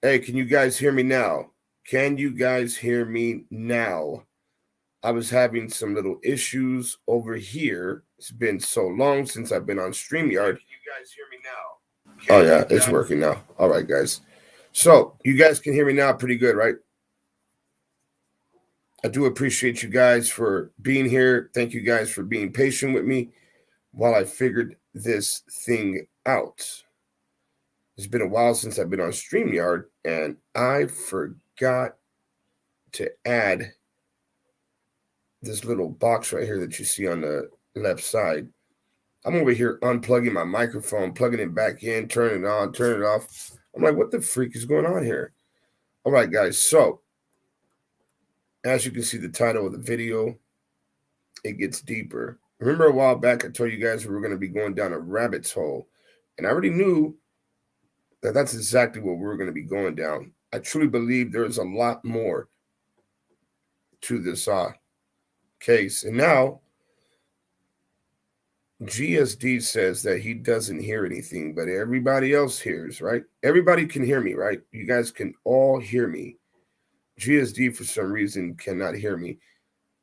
Hey, can you guys hear me now? Can you guys hear me now? I was having some little issues over here. It's been so long since I've been on StreamYard. Can you guys hear me now? Oh, yeah, it's working now. All right, guys. So you guys can hear me now pretty good, right? I do appreciate you guys for being here. Thank you guys for being patient with me while I figured this thing out. It's been a while since I've been on StreamYard, and I forgot to add this little box right here that you see on the left side. I'm over here unplugging my microphone, plugging it back in, turning it on, turning it off. I'm like, what the freak is going on here? All right, guys. So, as you can see, the title of the video, it gets deeper. Remember a while back, I told you guys we were going to be going down a rabbit's hole. And I already knew that that's exactly what we were going to be going down. I truly believe there is a lot more to this case. And now, GSD says that he doesn't hear anything, but everybody else hears, right? Everybody can hear me, right? You guys can all hear me. GSD, for some reason, cannot hear me.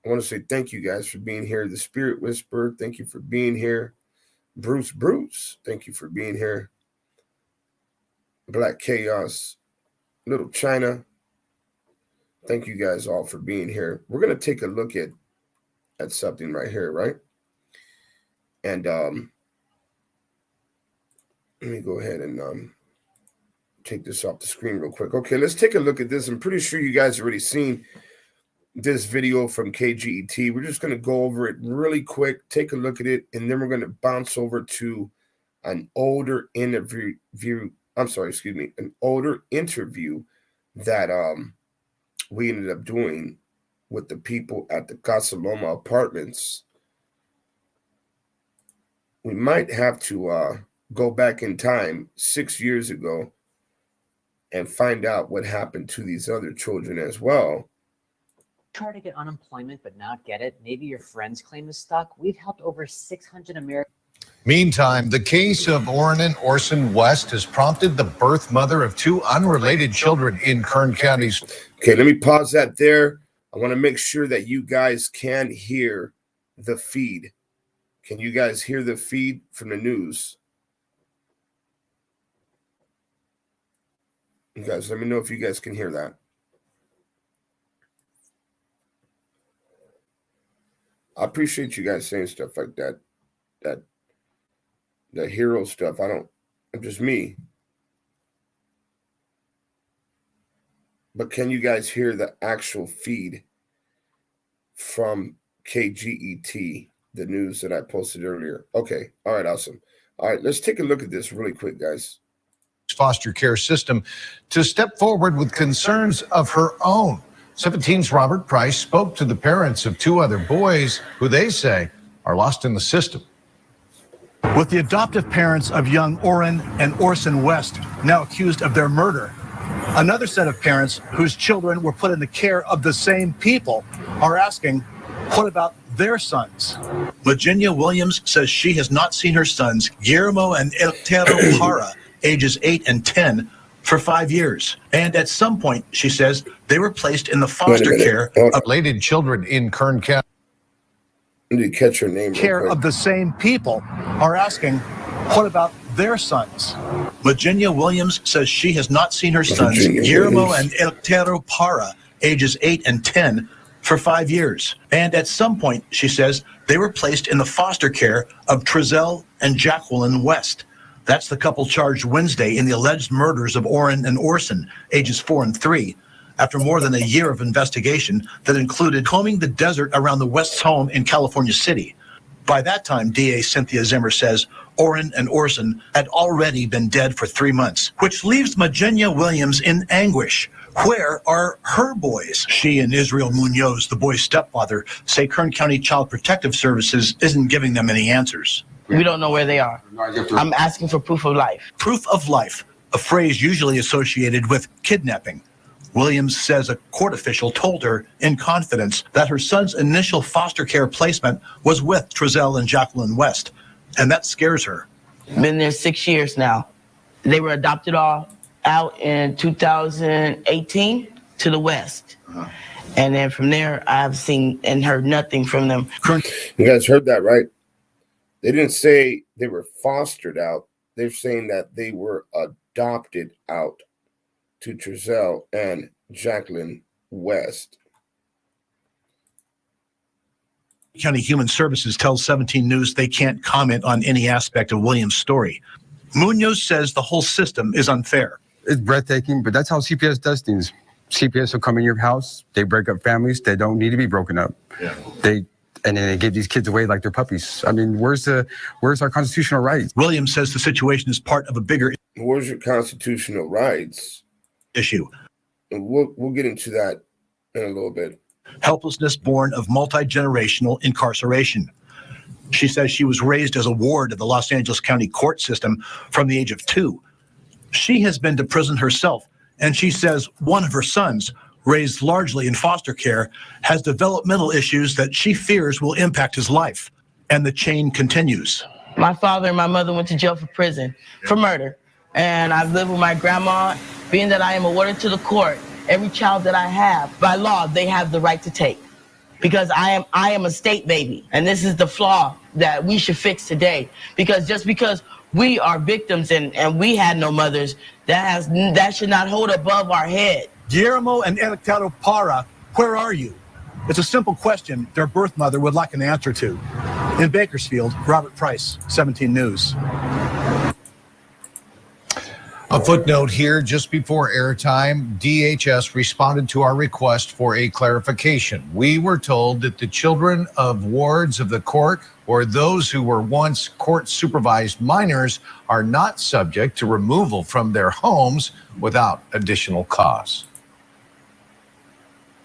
I want to say thank you guys for being here. The Spirit Whisperer, thank you for being here. Bruce, thank you for being here. Black Chaos, Little China, thank you guys all for being here. We're going to take a look at something right here, right? And let me go ahead and take this off the screen real quick. Okay, let's take a look at this. I'm pretty sure you guys already seen this video from KGET. We're just going to go over it really quick, take a look at it, and then we're going to bounce over to an older interview. An older interview that we ended up doing with the people at the Casa Loma Apartments. We might have to go back in time 6 years ago and find out what happened to these other children as well. Try to get unemployment but not get it. Maybe your friend's claim is stuck. We've helped over 600 Americans. Meantime, the case of Orrin and Orson West has prompted the birth mother of two unrelated children in Kern counties. Okay, let me pause that there. I want to make sure that you guys can hear the feed. Can you guys hear the feed from the news? You guys, let me know if you guys can hear that. I appreciate you guys saying stuff like that. The hero stuff. I'm just me. But can you guys hear the actual feed from KGET, the news that I posted earlier? Okay. All right. Awesome. All right. Let's take a look at this really quick, guys. Foster care system to step forward with concerns of her own. 17's Robert Price spoke to the parents of two other boys who they say are lost in the system. With the adoptive parents of young Orrin and Orson West now accused of their murder, another set of parents whose children were put in the care of the same people are asking, what about their sons? Virginia Williams says she has not seen her sons, Guillermo and Eleuterio Parra, ages 8 and 10, for 5 years. And at some point, she says, they were placed in the foster care of related children in Kern County. Did you catch her name? Care of the same people are asking, what about their sons? Virginia Williams says she has not seen her sons, Guillermo and Eleuterio Parra, ages 8 and 10, for 5 years. And at some point, she says, they were placed in the foster care of Trezell and Jacqueline West. That's the couple charged Wednesday in the alleged murders of Orrin and Orson, ages 4 and 3, after more than a year of investigation that included combing the desert around the West's home in California City. By that time, DA Cynthia Zimmer says Orrin and Orson had already been dead for 3 months, which leaves Virginia Williams in anguish. Where are her boys? She and Israel Munoz, the boy's stepfather, say Kern County Child Protective Services isn't giving them any answers. We don't know where they are. I'm asking for proof of life. Proof of life, a phrase usually associated with kidnapping. Williams says a court official told her in confidence that her son's initial foster care placement was with Trezell and Jacqueline West, and that scares her. Been there 6 years now. They were adopted off out in 2018 to the West. And then from there, I've seen and heard nothing from them. You guys heard that, right? They didn't say they were fostered out. They're saying that they were adopted out to Trezell and Jacqueline West. County Human Services tells 17 News they can't comment on any aspect of Williams' story. Munoz says the whole system is unfair. It's breathtaking, but that's how CPS does things. CPS will come in your house, they break up families that don't need to be broken up. Yeah. And then they give these kids away like they're puppies. I mean, where's our constitutional rights? Williams says the situation is part of a bigger Where's your constitutional rights issue. And we'll get into that in a little bit. Helplessness born of multi-generational incarceration. She says she was raised as a ward of the Los Angeles County court system from the age of 2. She has been to prison herself, and she says one of her sons, raised largely in foster care, has developmental issues that she fears will impact his life. And the chain continues. My father and my mother went to jail for prison for murder. And I've lived with my grandma. Being that I am awarded to the court, every child that I have, by law, they have the right to take. Because I am a state baby. And this is the flaw that we should fix today. Because just because we are victims and we had no mothers, that should not hold above our head. Guillermo and Alekxia Parra, where are you? It's a simple question their birth mother would like an answer to. In Bakersfield, Robert Price, 17 News. A footnote here, just before airtime, DHS responded to our request for a clarification. We were told that the children of wards of the court or those who were once court-supervised minors are not subject to removal from their homes without additional costs.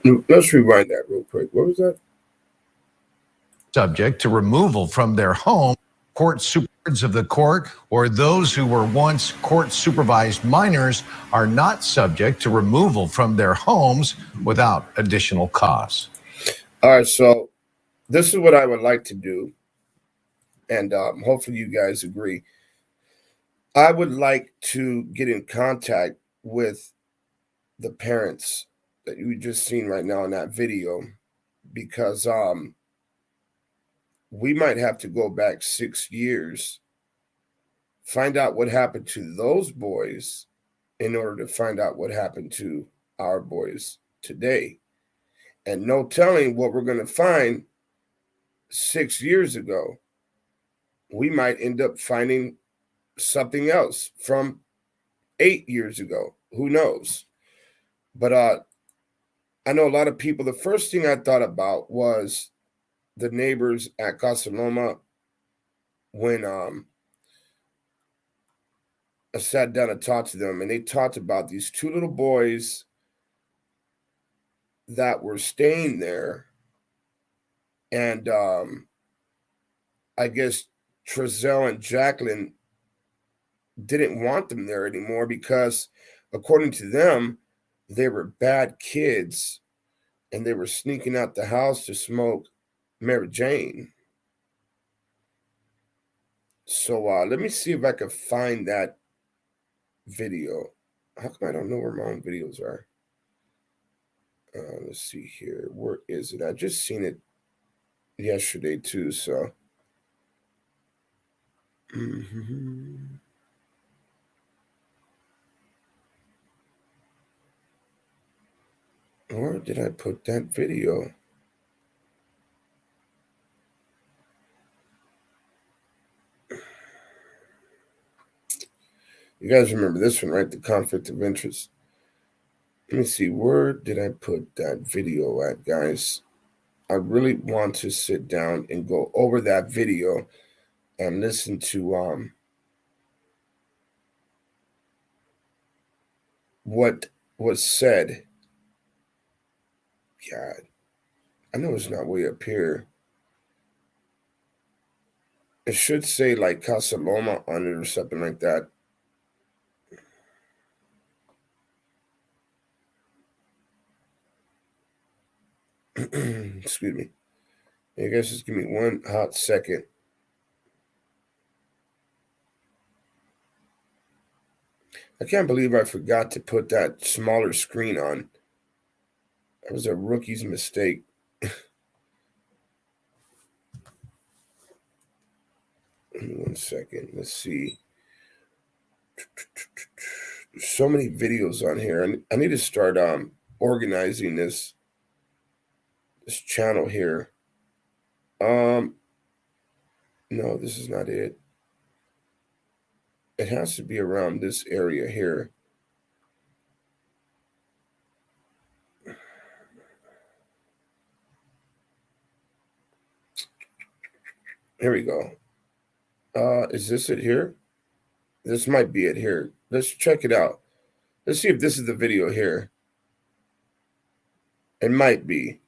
Let's rewind that real quick. What was that? Subject to removal from their home, court supervisors of the court or those who were once court-supervised minors are not subject to removal from their homes without additional costs. All right, so this is what I would like to do, and hopefully you guys agree. I would like to get in contact with the parents that you just seen right now in that video, because we might have to go back 6 years, find out what happened to those boys in order to find out what happened to our boys today. And no telling what we're going to find 6 years ago. We might end up finding something else from 8 years ago. Who knows? But I know a lot of people, the first thing I thought about was the neighbors at Casa Loma when I sat down and talked to them, and they talked about these 2 little boys that were staying there. And I guess Trezell and Jacqueline didn't want them there anymore because, according to them, they were bad kids and they were sneaking out the house to smoke Mary Jane. So let me see if I can find that video. How come I don't know where my own videos are? Let's see here. Where is it? I just seen it yesterday too. So. Or did I put that video? You guys remember this one, right? The conflict of interest. Let me see. Where did I put that video at, guys? I really want to sit down and go over that video and listen to what was said. God, I know it's not way up here. It should say like Casa Loma on it or something like that. Excuse me. You guys just give me one hot second. I can't believe I forgot to put that smaller screen on. That was a rookie's mistake. 1 second. Let's see. There's so many videos on here. I need to start organizing this channel here. No, this is not it. It has to be around this area here. Here we go. Is this it here? This might be it here. Let's check it out. Let's see if this is the video here. It might be.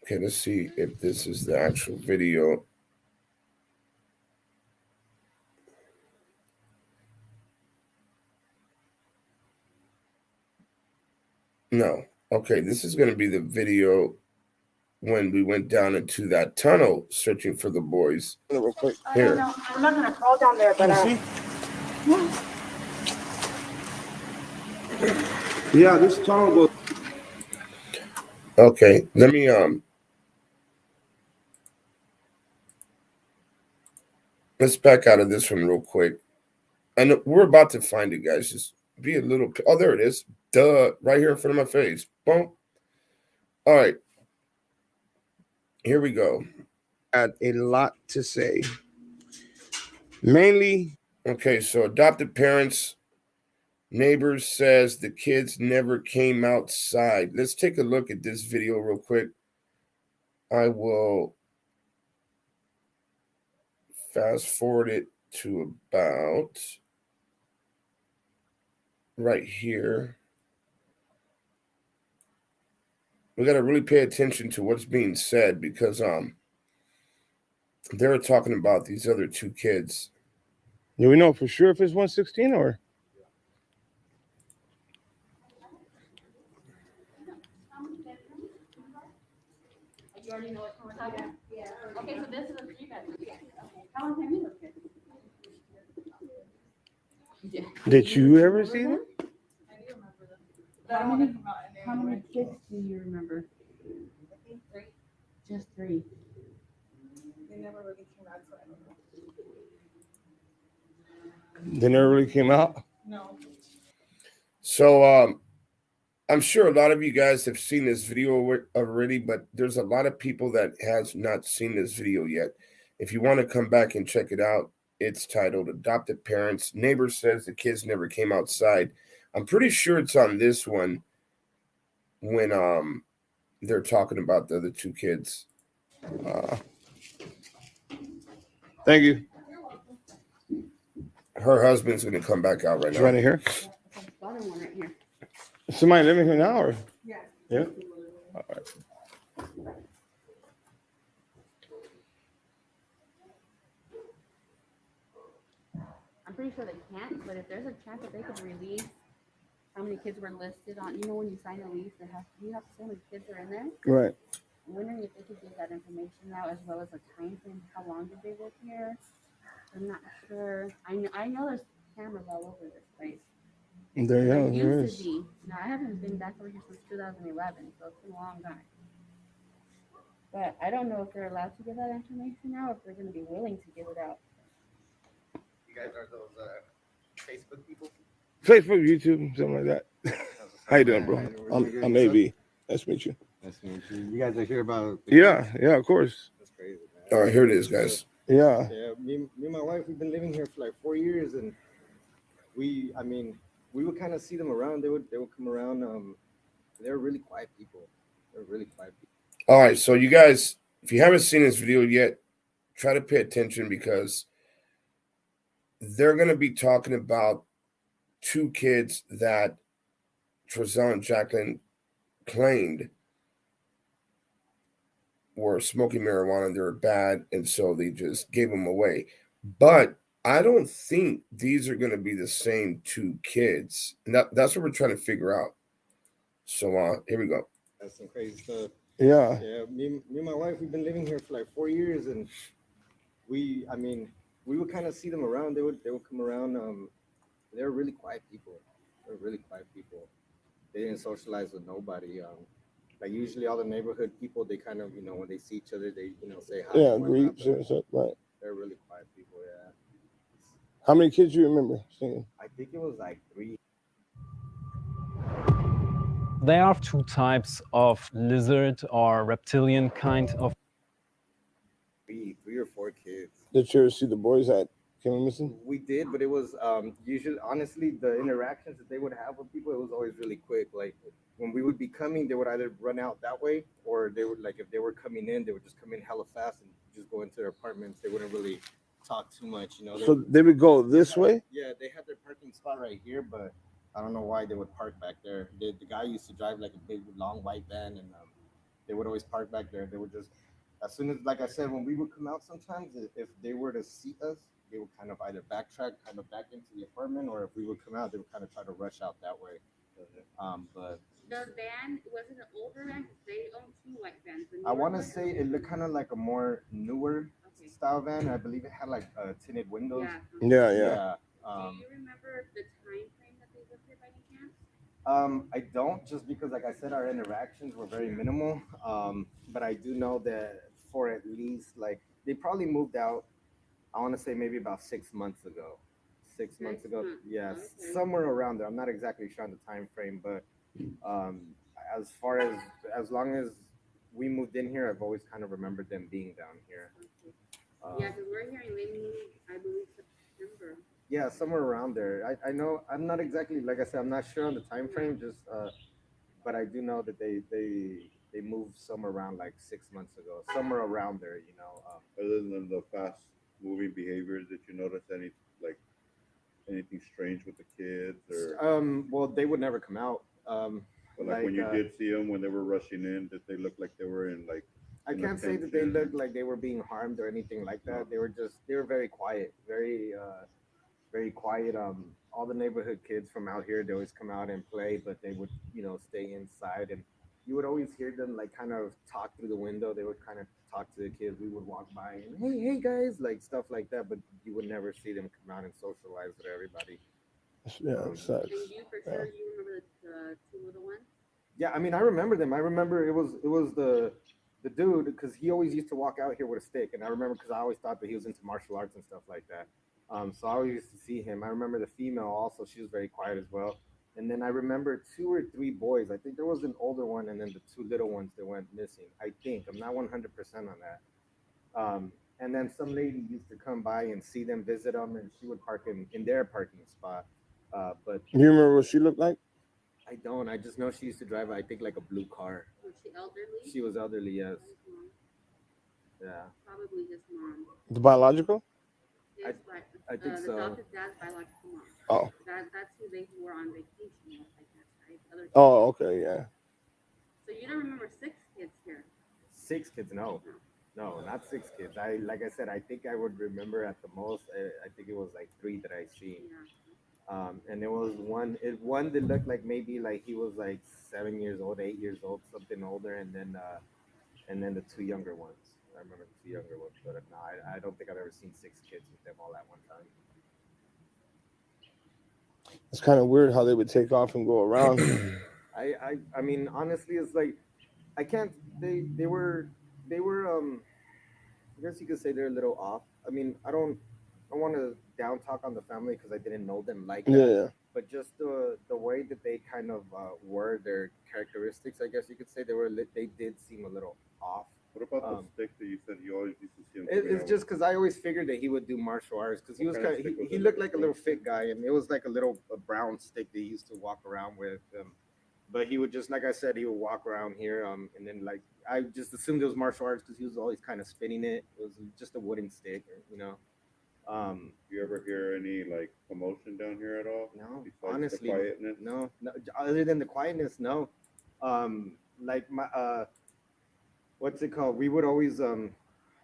Okay, let's see if this is the actual video. No. Okay, this is going to be the video when we went down into that tunnel searching for the boys. Real quick. Here. No, I'm not going to crawl down there, but Yeah, this tunnel goes. Okay, let me let's back out of this one real quick. And we're about to find it, guys. Just be a little. Oh, there it is. Duh, right here in front of my face. Boom. All right. Here we go. Had a lot to say. Mainly, okay, so adopted parents, neighbors says the kids never came outside. Let's take a look at this video real quick. I will fast forward it to about right here. We got to really pay attention to what's being said because they were talking about these other two kids. Do we know for sure if it's 116 or? you already know what we're talking about. Yeah. Okay, so this is a 3-bedroom. Yeah. Okay. How long have you lived here? Did you ever see them? I do remember them. How many kids do you remember? I think 3. Just 3. They never really came out, so I don't know. They never really came out? No. So I'm sure a lot of you guys have seen this video already, but there's a lot of people that has not seen this video yet. If you want to come back and check it out, it's titled Adopted Parents. Neighbor says the kids never came outside. I'm pretty sure it's on this one when they're talking about the other two kids. Thank you. Her husband's going to come back out right It's now. right in here. Bottom one right here. Somebody living here now or? Yeah. Yeah. All right. I'm pretty sure they can't, but if there's a chance that they could release how many kids were listed on, when you sign a lease, you have to say how many kids are in there. Right. I'm wondering if they could give that information now, as well as a time frame. How long did they live here? I'm not sure. I know there's cameras all over this place. There you go. There There used is. to be. Now I haven't been back over here since 2011, so it's been a long time. But I don't know if they're allowed to give that information now, or if they're going to be willing to give it out. You guys are those Facebook people? Facebook, YouTube, something like that. How you doing, bro? I'm AV. Nice to meet you. Nice to meet you. You guys are here about? Yeah, of course. That's crazy, man. All right, here it is, guys. Yeah. Yeah, me and my wife, we've been living here for like 4 years, and we would kind of see them around. They would come around. They're really quiet people. They're really quiet people. All right, so you guys, if you haven't seen this video yet, try to pay attention because they're going to be talking about two kids that Trezell and Jacqueline claimed were smoking marijuana. They were bad, and so they just gave them away. But I don't think these are going to be the same two kids. And that's what we're trying to figure out. So here we go. That's some crazy stuff. Yeah. Yeah, me and my wife, we've been living here for like 4 years, and we would kind of see them around. They would come around. They're really quiet people. They're really quiet people. They didn't socialize with nobody. Like usually all the neighborhood people, they kind of, when they see each other, they, say hi. Yeah, and whatnot, greets but and stuff. Right. They're really quiet people, yeah. How many kids do you remember seeing? I think it was like 3. There are two types of lizard or reptilian kind of. Three or 4 kids. Did you ever see the boys that came missing? We did, but it was usually, honestly, the interactions that they would have with people, it was always really quick. Like when we would be coming, they would either run out that way, or they would, like, if they were coming in, they would just come in hella fast and just go into their apartments. They wouldn't really talk too much, So they would go this way? Yeah, they had their parking spot right here, but I don't know why they would park back there. The guy used to drive like a big, long white van, and they would always park back there. They would just, as soon as, like I said, when we would come out sometimes, if they were to see us, they would kind of either backtrack, kind of back into the apartment, or if we would come out, they would kind of try to rush out that way. But the van, was it an older van? They own 2 white vans. I want to say it looked kind of like a more newer style van. I believe it had like tinted windows. Yeah. Yeah. Do you remember the time frame that they lived here by any chance? I don't, just because, like I said, our interactions were very minimal. But I do know that for at least, like, they probably moved out, I want to say maybe about 6 months ago. 6 months ago, yes, somewhere around there. I'm not exactly sure on the time frame, but as far as long as we moved in here, I've always kind of remembered them being down here. Yeah, because we're hearing they moved, I believe, September. Yeah, somewhere around there. I know, I'm not exactly, like I said, I'm not sure on the time frame, just but I do know that they moved somewhere around like 6 months ago, somewhere around there, Other than the fast moving behaviors, did you notice anything strange with the kids, or well, they would never come out. but like when you did see them when they were rushing in, did they look like they were in like I can't say that they looked like they were being harmed or anything like that. They were very quiet, very quiet. All the neighborhood kids from out here, they always come out and play, but they would, stay inside, and you would always hear them like kind of talk through the window. They would kind of talk to the kids. We would walk by and hey guys, like stuff like that, but you would never see them come out and socialize with everybody. Yeah, it sucks. And you for sure you remember the 2 little ones? Yeah, I mean, I remember them. I remember it was the dude, because he always used to walk out here with a stick, and I remember because I always thought that he was into martial arts and stuff like that. So I always used to see him. I remember the female also; she was very quiet as well. And then I remember 2 or 3 boys. I think there was an older one, and then the 2 little ones that went missing. I think I'm not 100% on that. And then some lady used to come by and see them, visit them, and she would park in their parking spot. But you remember what she looked like? I don't. I just know she used to drive, I think, like a blue car. Was she elderly? She was elderly, yes. Yeah. Probably his mom. The biological? I think the so. adopted dad's biological mom. Oh. That's who they were on vacation with, I guess, right? Other Oh, okay, yeah. So you don't remember 6 kids here? 6 kids? No, not 6 kids. Like I said, I think I would remember at the most. I think it was like 3 that I seen. Yeah. And there was one that looked like maybe like he was like 7 years old, 8 years old, something older, and then the 2 younger ones. I remember the 2 younger ones, but no, I don't think I've ever seen 6 kids with them all at one time. It's kind of weird how they would take off and go around. I mean, honestly, it's like I can't. They were. I guess you could say they're a little off. I mean, I don't want to down talk on the family because I didn't know them like that. Yeah. But just the way that they kind of were, their characteristics, I guess you could say they did seem a little off. What about the stick that you said you always used to see him? It's just because I always figured that he would do martial arts because he was kind of, he looked like a little fit guy, and it was like a brown stick that he used to walk around with. But he would just, like I said, he would walk around here, and then like I just assumed it was martial arts because he was always kind of spinning it. It was just a wooden stick, You ever hear any like commotion down here at all? No, besides honestly, the quietness? no. Other than the quietness, no. Like my what's it called? We would always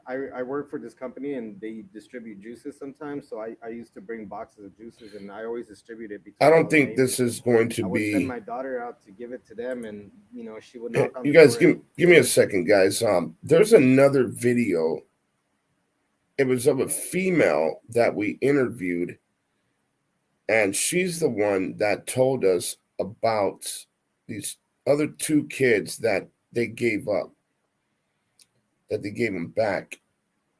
I work for this company and they distribute juices sometimes. So I used to bring boxes of juices and I always distribute it. I Between don't think this is going to I would send be. my daughter out to give it to them, and she would knock on You the guys, door. give me a second, guys. There's another video. It was of a female that we interviewed, and she's the one that told us about these other two kids that they gave up, that they gave them back.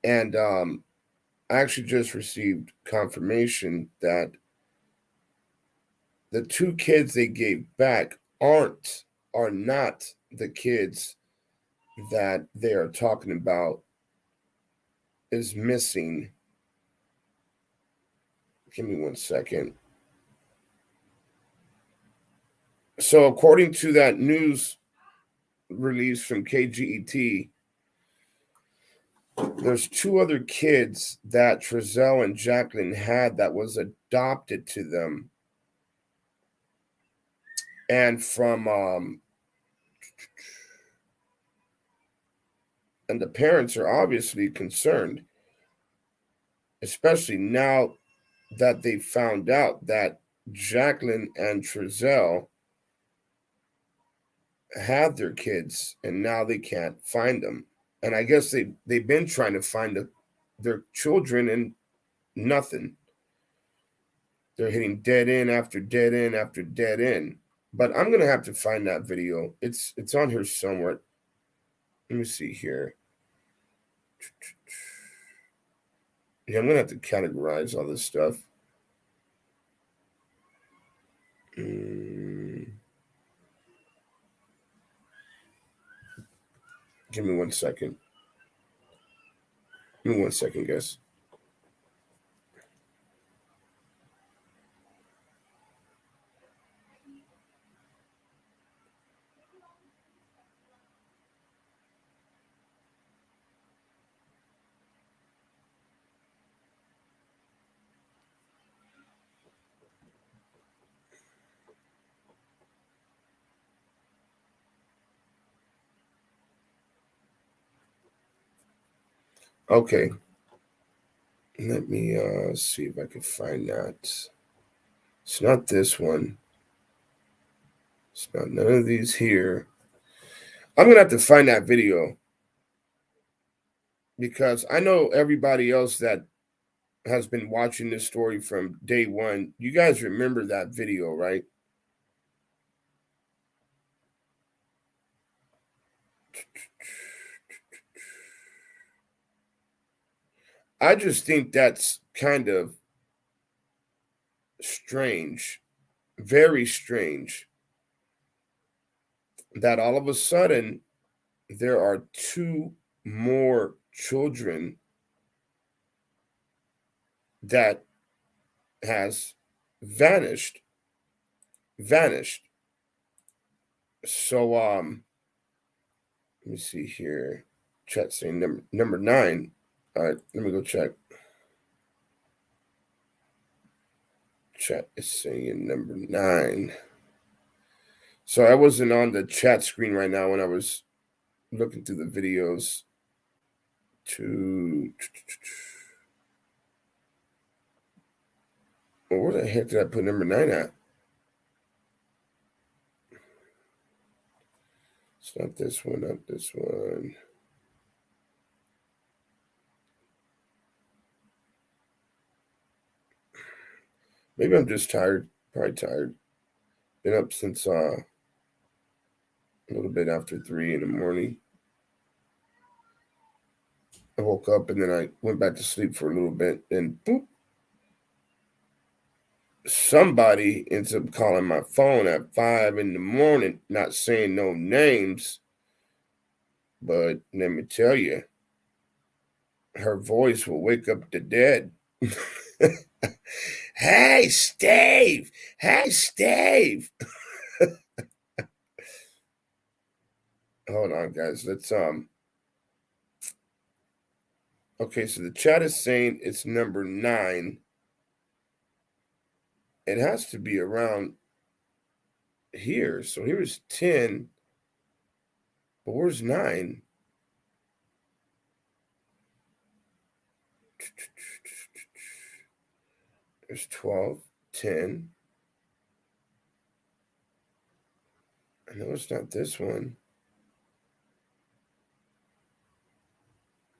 And I actually just received confirmation that the two kids they gave back are not the kids that they are talking about is missing. Give me 1 second. So according to that news release from KGET, there's two other kids that Trezell and Jacqueline had that was adopted to them. And and the parents are obviously concerned, especially now that they found out that Jacqueline and Trezell had their kids and now they can't find them. And I guess they've been trying to find their children and nothing. They're hitting dead end after dead end after dead end. But I'm gonna have to find that video. It's on here somewhere. Let me see here. Yeah, I'm gonna have to categorize all this stuff. Give me 1 second. Give me 1 second, guys. Okay. Let me see if I can find that. It's not this one. It's not none of these here. I'm gonna have to find that video because I know everybody else that has been watching this story from day one. You guys remember that video, right? I just think that's kind of strange, very strange, that all of a sudden there are two more children that has vanished. So let me see here. Chat saying number 9. All right, let me go check. Chat is saying number 9. So I wasn't on the chat screen right now when I was looking through the videos to. Well, where the heck did I put number 9 at? It's not this one, not this one. Maybe I'm just tired. Probably tired. Been up since a little bit after 3 in the morning. I woke up and then I went back to sleep for a little bit and boop. Somebody ends up calling my phone at 5 in the morning, not saying no names, but let me tell you, her voice will wake up the dead. Hey, Steve. Hey, Steve. Hold on, guys. Let's okay, so the chat is saying it's number 9. It has to be around here. So here's 10. But where's 9? There's 12, 10. I know it's not this one.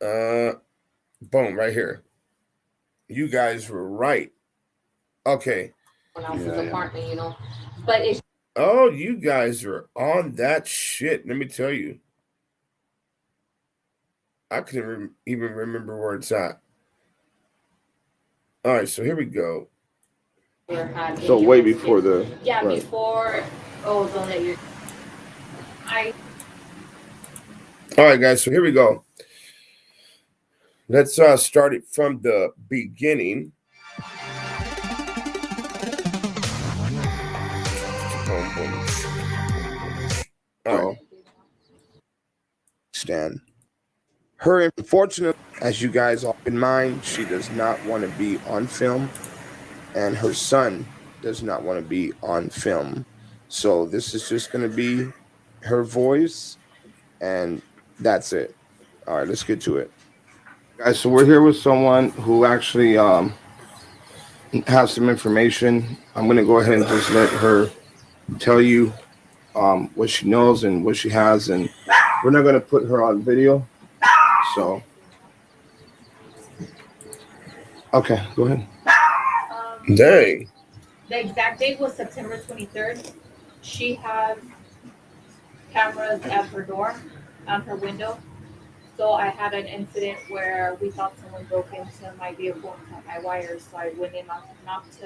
Boom, right here. You guys were right. Okay. Apartment, you know. But it's Oh, you guys are on that shit. Let me tell you. I couldn't even remember where it's at. All right, so here we go. So way before the right. Before don't let your All right, guys, so here we go. Let's start it from the beginning. All right. Stan. Her, unfortunately, as you guys all in mind, she does not want to be on film, and her son does not want to be on film. So this is just going to be her voice, and that's it. All right, let's get to it. Guys, so we're here with someone who actually has some information. I'm going to go ahead and just let her tell you what she knows and what she has, and we're not going to put her on video. So, okay, go ahead. Dang. The exact date was September 23rd. She has cameras at her door, on her window. So I had an incident where we thought someone broke into my vehicle and cut my wires. So I went in, knocked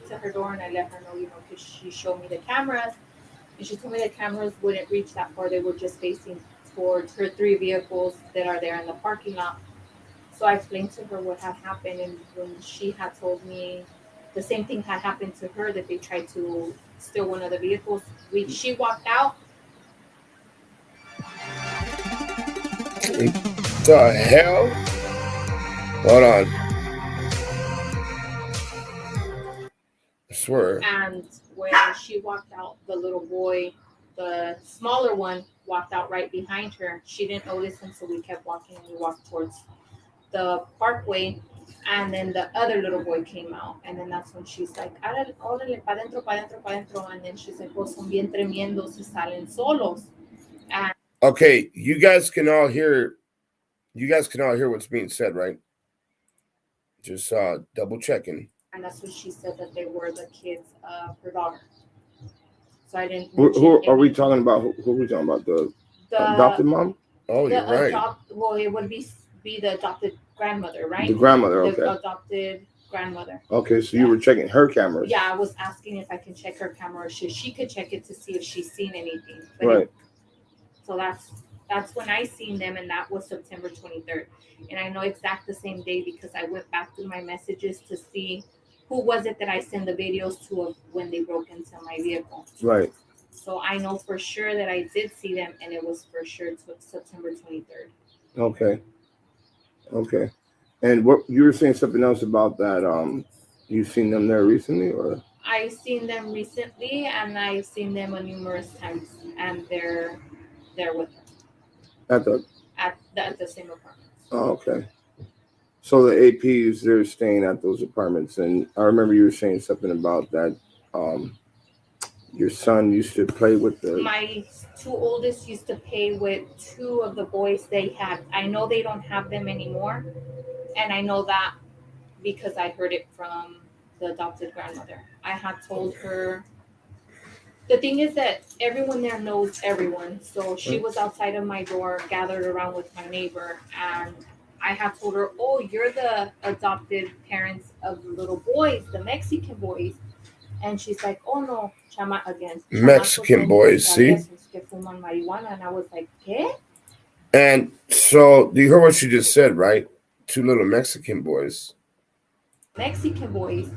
to her door, and I let her know, you know, because she showed me the cameras. And she told me the cameras wouldn't reach that far. They were just facing towards her 3 vehicles that are there in the parking lot. So I explained to her what had happened, and when she had told me the same thing had happened to her, that they tried to steal one of the vehicles. She walked out. The hell? Hold on. I swear. And when she walked out, the little boy, the smaller one, walked out right behind her. She didn't notice him, so we kept walking, and we walked towards the parkway. And then the other little boy came out, and then that's when she's like, órale, pa dentro, pa dentro, pa dentro. And then she's like, pues son bien tremendos, se salen solos. And okay, you guys can all hear what's being said, right? Just double checking. And that's what she said, that they were the kids of her daughter. So I didn't. Who are we talking about? Who are we talking about? The adopted mom? Oh, you're right. Well, it would be the adopted grandmother, right? The grandmother, okay. The adopted grandmother. Okay, so you were checking her cameras. Yeah, I was asking if I can check her camera, or she could check it to see if she's seen anything. But right. So that's when I seen them, and that was September 23rd. And I know exact the same day because I went back through my messages to see who was it that I sent the videos to of when they broke into my vehicle. Right. So I know for sure that I did see them, and it was for sure September 23rd. Okay. Okay. And what you were saying something else about that? You've seen them there recently, or? I've seen them recently, and I've seen them numerous times, and they're with her at the same apartment. Oh, okay. So the APs, they're staying at those apartments, and I remember you were saying something about that. Your son used to play with my 2 oldest used to play with 2 of the boys they had. I know they don't have them anymore, and I know that because I heard it from the adopted grandmother. I had told her. The thing is that everyone there knows everyone. So she was outside of my door, gathered around with my neighbor, and I had told her, oh, you're the adopted parents of the little boys, the Mexican boys. And she's like, oh, no, Mexican boys, see? And I was like, ¿qué? And so, do you hear what she just said, right? 2 little Mexican boys. Mexican boys.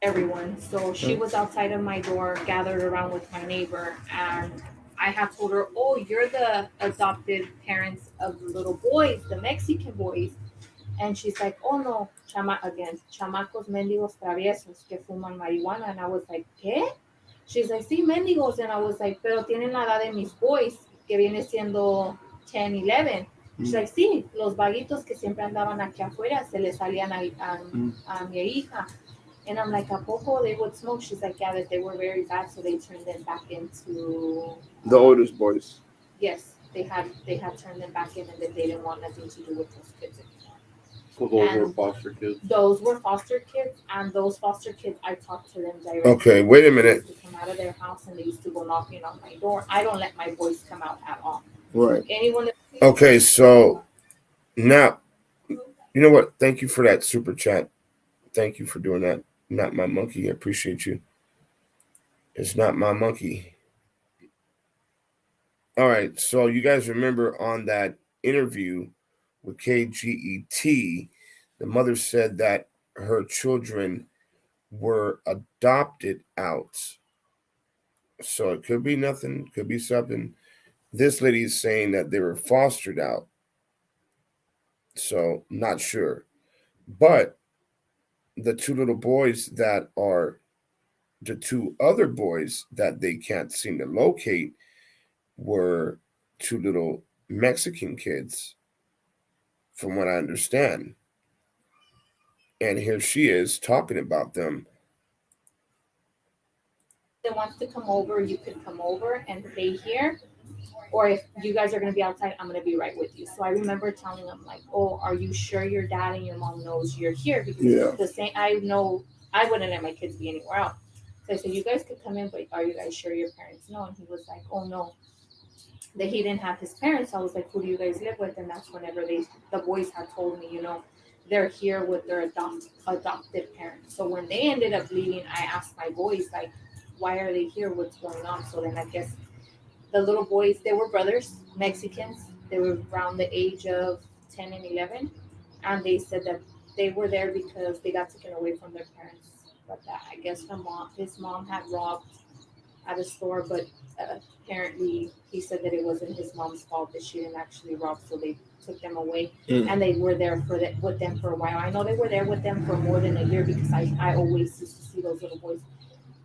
Everyone. So she was outside of my door, gathered around with my neighbor, and I had told her, oh, you're the adopted parents of the little boys, the Mexican boys. And she's like, oh, no, chamacos mendigos traviesos que fuman marihuana. And I was like, ¿qué? She's like, sí, mendigos. And I was like, pero tienen la edad de mis boys, que viene siendo 10, 11. She's like, sí, los vaguitos que siempre andaban aquí afuera se le salían a mi hija. And I'm like, ¿a poco they would smoke? She's like, yeah, that they were very bad, so they turned them back into The oldest boys. Yes, they had turned them back in, and that they didn't want nothing to do with those kids anymore. So those were And foster kids? Those were foster kids, and those foster kids, I talked to them directly. Okay, wait a minute. They used to come out of their house, and they used to go knocking on my door. I don't let my boys come out at all. Right. Anyone that Okay, so now, you know what? Thank you for that super chat. Thank you for doing that. Not my monkey. I appreciate you. It's not my monkey. All right, so you guys remember on that interview with KGET, the mother said that her children were adopted out. So it could be nothing, could be something. This lady is saying that they were fostered out. So not sure. But the two little boys that are the two other boys that they can't seem to locate were two little Mexican kids, from what I understand. And here she is talking about them. that wants to come over, you can come over and stay here. Or if you guys are going to be outside, I'm going to be right with you. So I remember telling them, like, oh, are you sure your dad and your mom knows you're here? Because the same, I know I wouldn't let my kids be anywhere else. So I said, you guys could come in, but are you guys sure your parents know? And he was like, oh, no. That he didn't have his parents. So I was like, who do you guys live with? And that's whenever the boys had told me, they're here with their adopted parents. So when they ended up leaving, I asked my boys, like, why are they here? What's going on? So then I guess the little boys, they were brothers, Mexicans. They were around the age of 10 and 11. And they said that they were there because they got taken away from their parents. But that, I guess his mom had robbed at a store, but apparently he said that it wasn't his mom's fault, that she didn't actually rob, so they took them away. And they were there with them for a while. I know they were there with them for more than a year because I always used to see those little boys.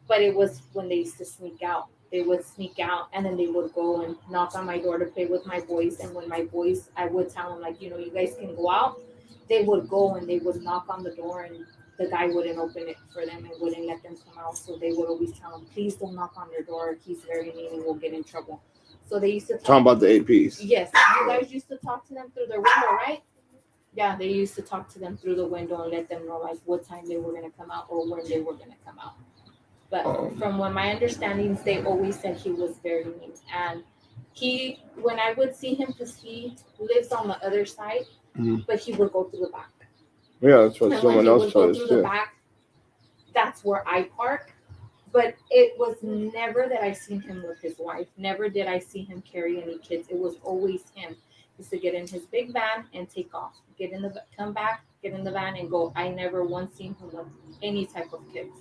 But it was when they used to sneak out. They would sneak out, and then they would go and knock on my door to play with my boys. And when my boys, I would tell them, like, you guys can go out. They would go and they would knock on the door, and the guy wouldn't open it for them and wouldn't let them come out. So they would always tell him, please don't knock on your door. He's very mean and we'll get in trouble. So they used to talk about the APs. Yes. You guys used to talk to them through their window, right? Yeah, they used to talk to them through the window and let them know, like, what time they were going to come out or when they were going to come out. But from what my understandings, they always said he was very mean. And when I would see him, because he lives on the other side, but he would go through the back. Yeah, that's what someone else told us too. too. Back, that's where I park. But it was never that I seen him with his wife. Never did I see him carry any kids. It was always him. He used to get in his big van and take off. Come back, get in the van and go. I never once seen him with any type of kids.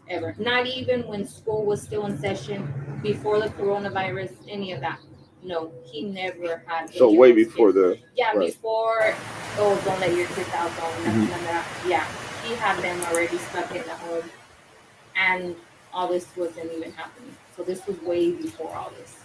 Ever. Not even when school was still in session, before the coronavirus, any of that. No, he never had. So way before kids. Before, don't let your kids out, none of that. Yeah, he had them already stuck in the home, and all this wasn't even happening. So this was way before all this.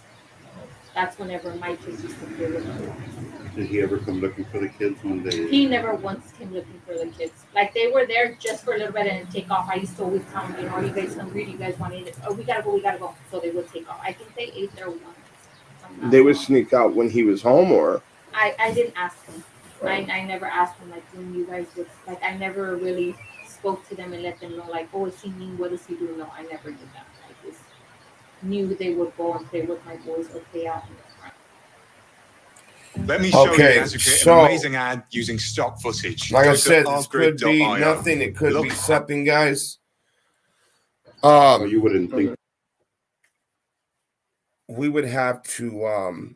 That's whenever my kids used to play with him. Did he ever come looking for the kids when they? He never once came looking for the kids. Like, they were there just for a little bit and take off. I used to always tell them, are you guys hungry? Do you guys want to eat? Oh, we gotta go. So they would take off. I think they ate there once. They would sneak out when he was home, or? I didn't ask him. I never asked him, like, when you guys would, like, I never really spoke to them and let them know, like, oh, is he mean? What does he do? No, I never did that. I just knew they would go and play with my boys or play out in the front. Let me show you how to create an amazing ad using stock footage. Like I said, this could be nothing. It could be something, guys. You wouldn't think. We would have to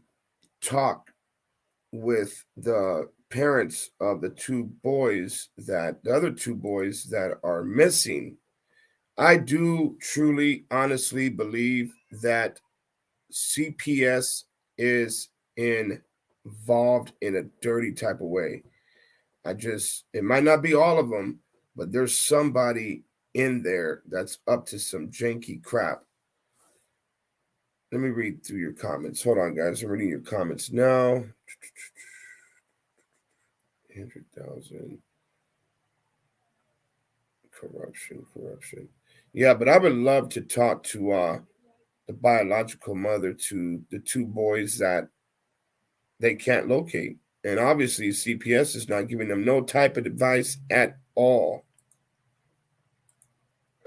talk with the parents of the other two boys that are missing. I do truly, honestly believe that CPS is involved in a dirty type of way. It might not be all of them, but there's somebody in there that's up to some janky crap. Let me read through your comments. Hold on, guys. I'm reading your comments now. 300,000. Corruption. Yeah, but I would love to talk to the biological mother to the two boys that they can't locate. And obviously CPS is not giving them no type of advice at all.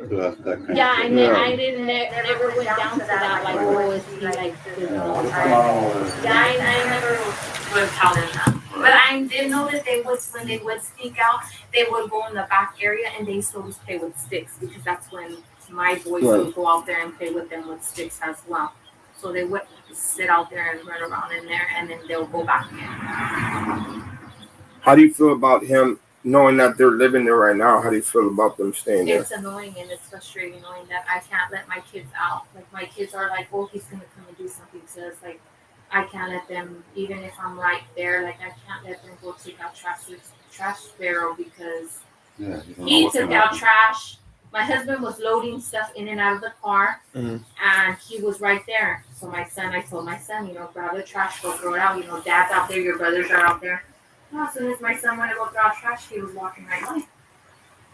Yeah, I mean, I didn't never went down to that, like, oh, is he like, yeah, I never was telling them. But I did know that they would, when they would sneak out, they would go in the back area and they used to always play with sticks, because that's when my boys would go out there and play with them with sticks as well. So they would sit out there and run around in there, and then they'll go back in. How do you feel about him knowing that they're living there right now? How do you feel about them staying there? It's annoying and it's frustrating knowing that I can't let my kids out. Like, my kids are like, oh, he's gonna come and do something. So it's like, I can't let them, even if I'm right there, like, I can't let them go take out trash barrel, because he took out trash. My husband was loading stuff in and out of the car, and he was right there. So I told my son, you know, grab the trash, go throw it out. You know, Dad's out there, your brothers are out there. Well, as soon as my son went to go throw out trash, he was walking right by,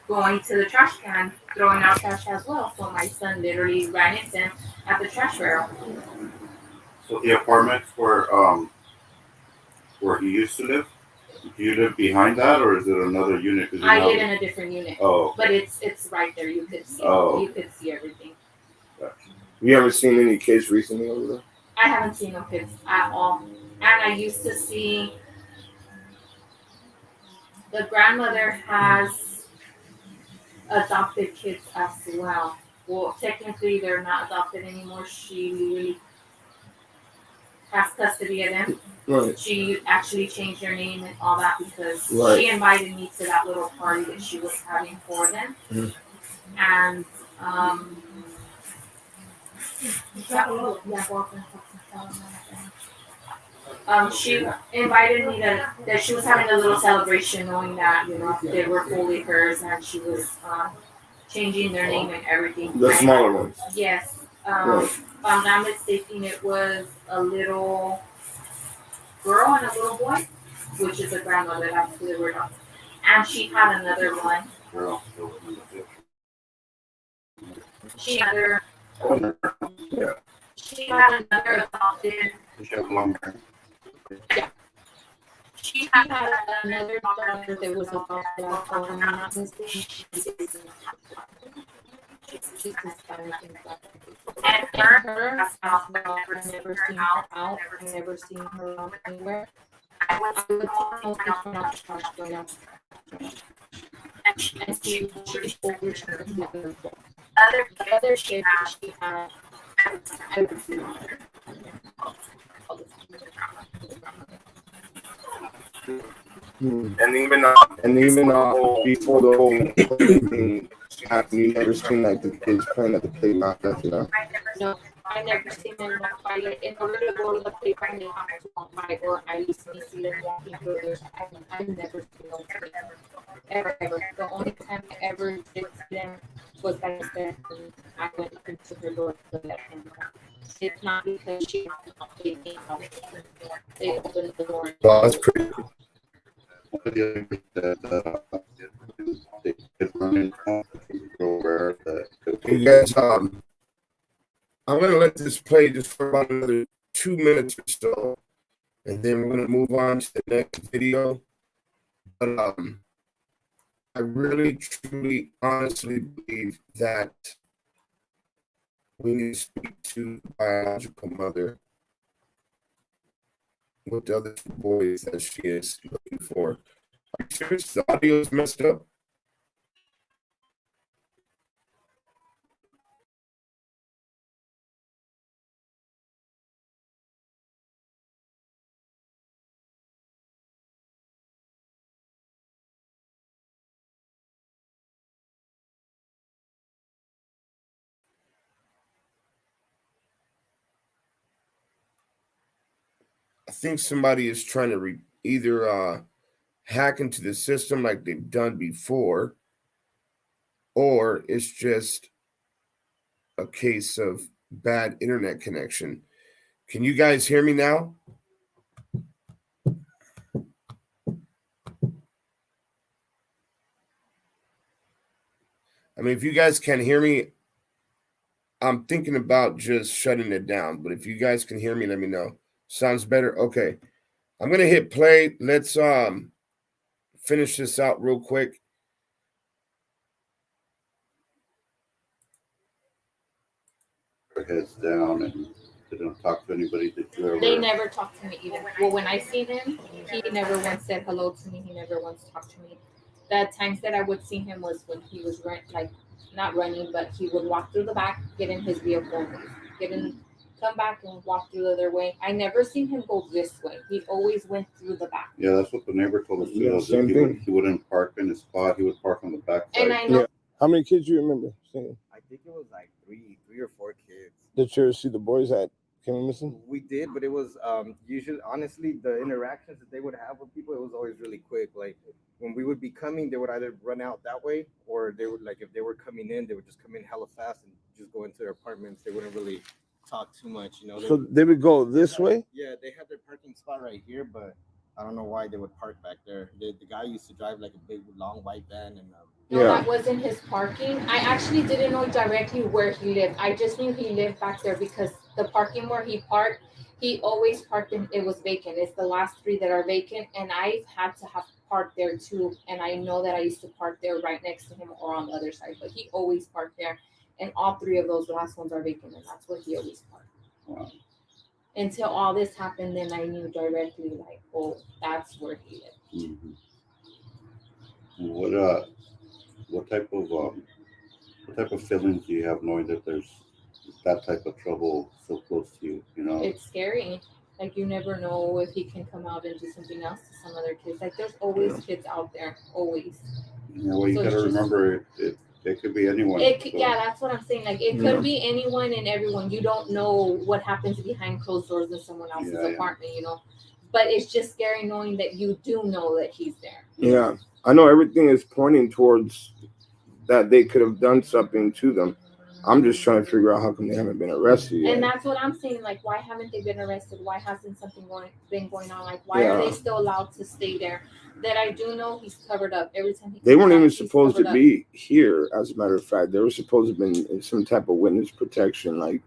going to the trash can, throwing out trash as well. So my son literally ran into him at the trash barrel. So the apartments where he used to live, do you live behind that, or is it another unit? I live in a different unit. Oh, but it's right there. You could see. Oh. You could see everything. You ever seen any kids recently over there? I haven't seen no kids at all, and I used to see. The grandmother has adopted kids as well. Well, technically, they're not adopted anymore. She really has custody of them. Right. She actually changed their name and all that, because Right. she invited me to that little party that she was having for them. And she invited me that she was having a little celebration, knowing that, you know, they were fully hers, and she was changing their name and everything. The smaller ones. Yes. Right. If I'm not mistaken, it was a little girl and a little boy, which is a grandmother. That's who they were adopted. And she had another one. She had another adopted. Yeah. She had another daughter that was adopted. I'm not mistaken. And her, I've never seen her out. I've never seen her out anywhere. I would and she other shit she had. And even before the whole thing happened, you never seen like the kids playing at the playground, you know? No, I never seen them walk by. In order to go to the playground, they have to walk by, or I used to see them walking through there. I've never seen them ever. The only time I ever did see them was by myself, and I went into her door to let them know. It's not because she they opened the door. Well, that's pretty cool. Hey guys, I'm gonna let this play just for about another 2 minutes or so, and then we're gonna move on to the next video. But I really, truly, honestly believe that we need to speak to the biological mother with the other two boys that she is looking for. Are you serious? The audio is messed up. I think somebody is trying to either hack into the system like they've done before, or it's just a case of bad internet connection. Can you guys hear me now? I mean, if you guys can't hear me, I'm thinking about just shutting it down. But if you guys can hear me, let me know. Sounds better? Okay. I'm going to hit play. Let's finish this out real quick. Heads down and they don't talk to anybody. They never talked to me either. Well, when I seen him, he never once said hello to me. He never once talked to me. The times that I would see him was when he was not running, but he would walk through the back, get in his vehicle, come back and walk through the other way. I never seen him go this way. He always went through the back. Yeah, that's what the neighbor told us too. Yeah, same thing. He wouldn't park in his spot. He would park on the back side. And I know. Yeah. How many kids do you remember seeing? I think it was like three or four kids. Did you ever see the boys that came missing? We did, but it was usually, honestly, the interactions that they would have with people, it was always really quick. Like when we would be coming, they would either run out that way, or they would, like, if they were coming in, they would just come in hella fast and just go into their apartments. They wouldn't really talk too much, you know. So they would go this way? Yeah, they had their parking spot right here, but I don't know why they would park back there. The guy used to drive like a big, long white van, and No, that wasn't his parking. I actually didn't know directly where he lived. I just knew he lived back there because the parking where he parked, he always parked in, it was vacant. It's the last three that are vacant, and I've had to have parked there too. And I know that I used to park there right next to him or on the other side, but he always parked there. And all three of those last ones are vacant, and that's where he always parked. Wow. Until all this happened, then I knew directly, like, oh, that's where he lived. Mm-hmm. What type of feelings do you have knowing that there's that type of trouble so close to you? You know, it's scary. Like, you never know if he can come out and do something else to some other kids. Like, there's always kids out there, always. Yeah, well, you gotta remember it could be anyone. Yeah, that's what I'm saying. Like, it could be anyone and everyone. You don't know what happens behind closed doors in someone else's apartment, you know. But it's just scary knowing that you do know that he's there. Yeah, I know everything is pointing towards that they could have done something to them. I'm just trying to figure out how come they haven't been arrested yet. And that's what I'm saying. Like, why haven't they been arrested? Why hasn't something been going on? Like, why are they still allowed to stay there? That I do know he's covered up every time. They weren't even supposed to be here. As a matter of fact, they were supposed to have been in some type of witness protection, like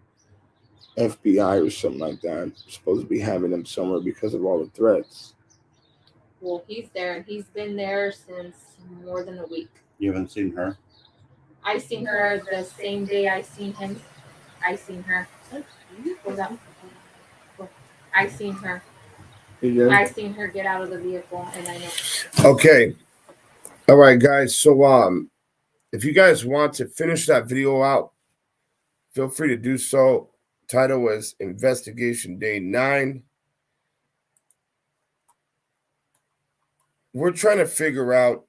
FBI or something like that. Supposed to be having them somewhere because of all the threats. Well, he's there, and he's been there since more than a week. You haven't seen her? I seen her the same day I seen him. I seen her. I seen her. I seen her get out of the vehicle, and I know. Okay. All right, guys. So if you guys want to finish that video out, feel free to do so. Title was Investigation Day 9. We're trying to figure out,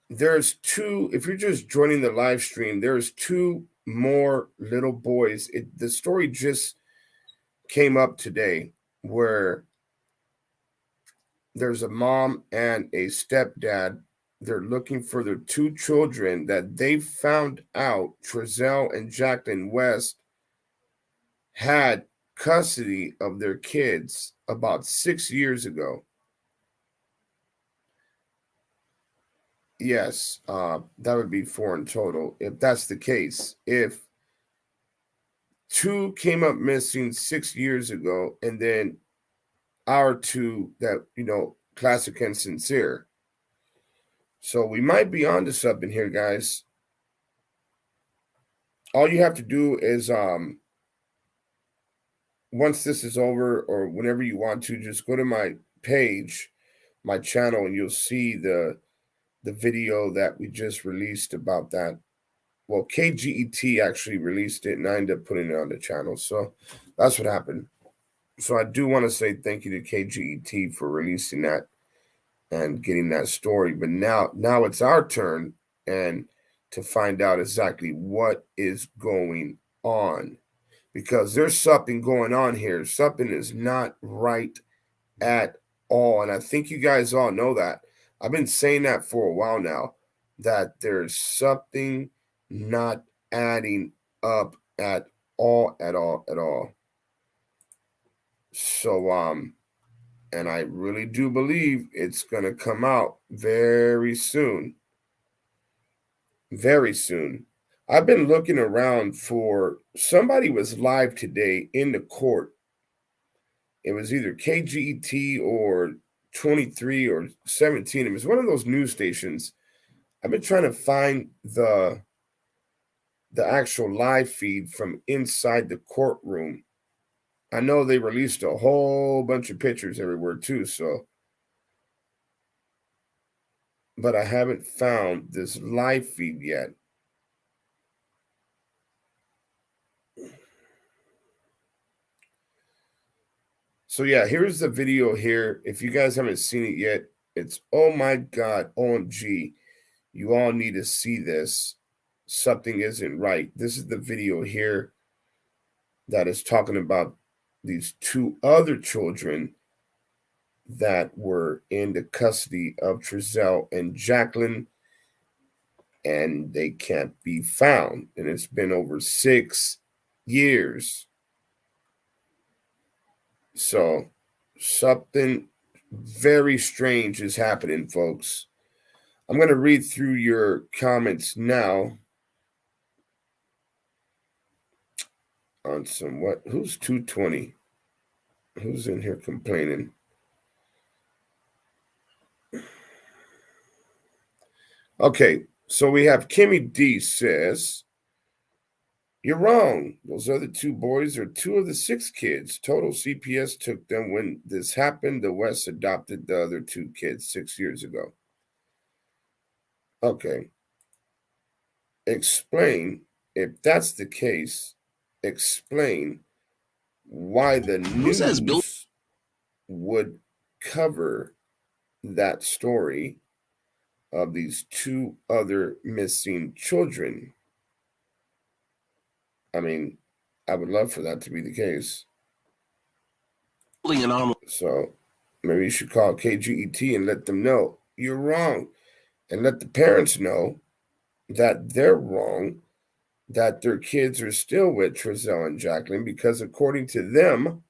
there's two, if you're just joining the live stream, there's two more little boys. The story just came up today where there's a mom and a stepdad. They're looking for their two children that they found out Trezell and Jacqueline West had custody of their kids about 6 years ago. Yes, that would be 4 in total. If that's the case, if 2 came up missing 6 years ago, and then our 2 that, you know, classic and sincere. So we might be onto something here, guys. All you have to do is, once this is over, or whenever you want to, just go to my page, my channel, and you'll see the video that we just released about that. Well, KGET actually released it, and I ended up putting it on the channel. So that's what happened. So I do want to say thank you to KGET for releasing that and getting that story. But now it's our turn and to find out exactly what is going on, because there's something going on here. Something is not right at all. And I think you guys all know that. I've been saying that for a while now, that there's something not adding up at all. So, and I really do believe it's going to come out very soon. very soon. I've been looking around for somebody was live today in the court. It was either KGET or 23 or 17. It was one of those news stations. I've been trying to find the actual live feed from inside the courtroom. I know they released a whole bunch of pictures everywhere too, so. But I haven't found this live feed yet. So yeah, here's the video here. If you guys haven't seen it yet, it's, oh my God, OMG. You all need to see this. Something isn't right. This is the video here that is talking about these two other children that were in the custody of Trezell and Jacqueline, and they can't be found. And it's been over 6 years. So something very strange is happening, folks. I'm going to read through your comments now on some what? Who's 220? Who's in here complaining? Okay, so we have Kimmy D says, you're wrong. Those other two boys are 2 of the 6 kids. Total CPS took them when this happened. The West adopted the other 2 kids 6 years ago. Okay. Explain, if that's the case, explain why the news would cover that story of these 2 other missing children. I mean, I would love for that to be the case. So maybe you should call KGET and let them know you're wrong, and let the parents know that they're wrong, that their kids are still with Trezell and Jacqueline, because according to them,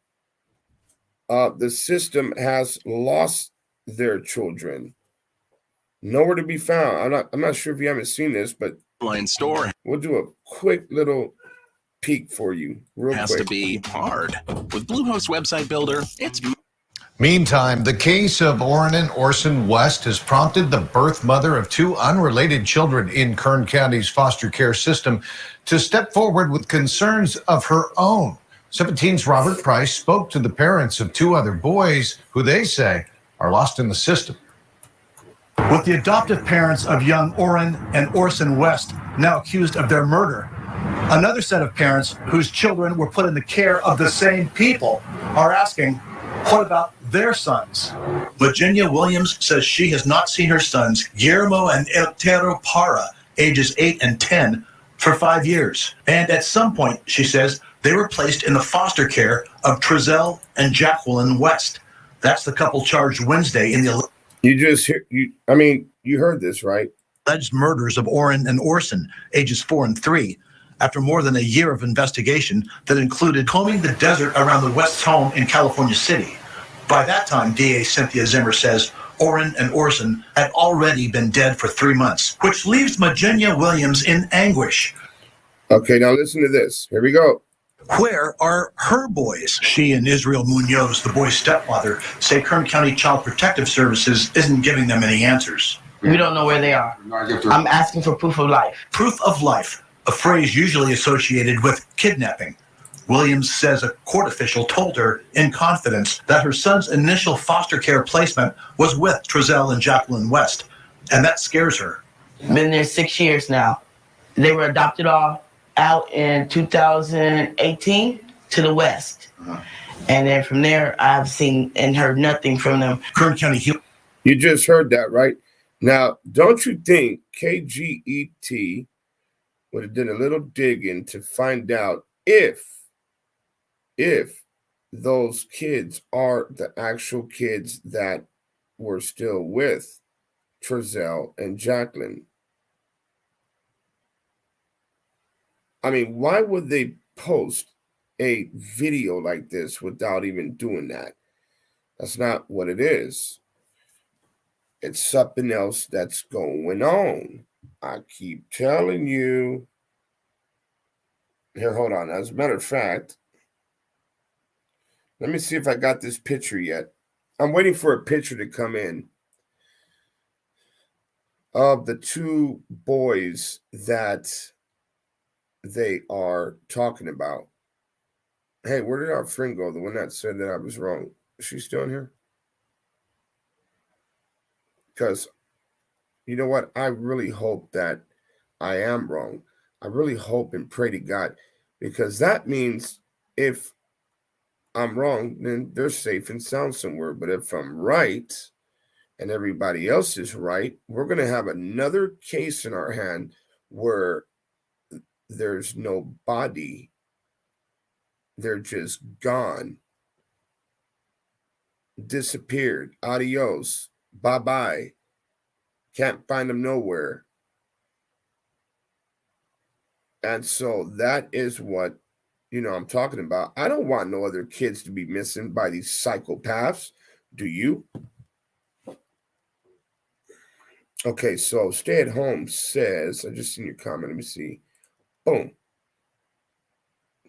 the system has lost their children. Nowhere to be found. I'm not sure if you haven't seen this, but we'll do a quick little peek for you real quick. Has to be hard. With Bluehost Website Builder, it's... Meantime, the case of Orrin and Orson West has prompted the birth mother of 2 unrelated children in Kern County's foster care system to step forward with concerns of her own. 17's Robert Price spoke to the parents of 2 other boys who they say are lost in the system. With the adoptive parents of young Orrin and Orson West now accused of their murder, another set of parents whose children were put in the care of the same people are asking, what about their sons? Virginia Williams says she has not seen her sons, Guillermo and Alekxia Parra, ages 8 and 10, for 5 years. And at some point, she says, they were placed in the foster care of Trezell and Jacqueline West. That's the couple charged Wednesday in the... You heard this, right? Alleged murders of Orrin and Orson, ages 4 and 3, after more than a year of investigation that included combing the desert around the West's home in California City. By that time, DA Cynthia Zimmer says Orrin and Orson had already been dead for 3 months, which leaves Virginia Williams in anguish. Okay, now listen to this. Here we go. Where are her boys? She and Israel Munoz, the boy's stepfather, say Kern County Child Protective Services isn't giving them any answers. We don't know where they are. I'm asking for proof of life. Proof of life, a phrase usually associated with kidnapping. Williams says a court official told her in confidence that her son's initial foster care placement was with Trezell and Jacqueline West, and that scares her. Been there 6 years now. They were adopted all out in 2018 to the West. And then from there, I've seen and heard nothing from them. Kern County. You just heard that, right? Now, don't you think KGET would have done a little digging to find out if those kids are the actual kids that were still with Trezell and Jacqueline? I mean, why would they post a video like this without even doing that? That's not what it is. It's something else that's going on. I keep telling you. Here, hold on. As a matter of fact, let me see if I got this picture yet. I'm waiting for a picture to come in of the two boys that they are talking about. Hey, where did our friend go? The one that said that I was wrong. Is she still in here? Because you know what? I really hope that I am wrong. I really hope and pray to God, because that means if I'm wrong, then they're safe and sound somewhere. But if I'm right and everybody else is right, we're going to have another case in our hand where there's no body. They're just gone, disappeared, adios, bye-bye. Can't find them nowhere. And so that is what, I'm talking about. I don't want no other kids to be missing by these psychopaths. Do you? Okay, so Stay at Home says, I just seen your comment. Let me see. Boom.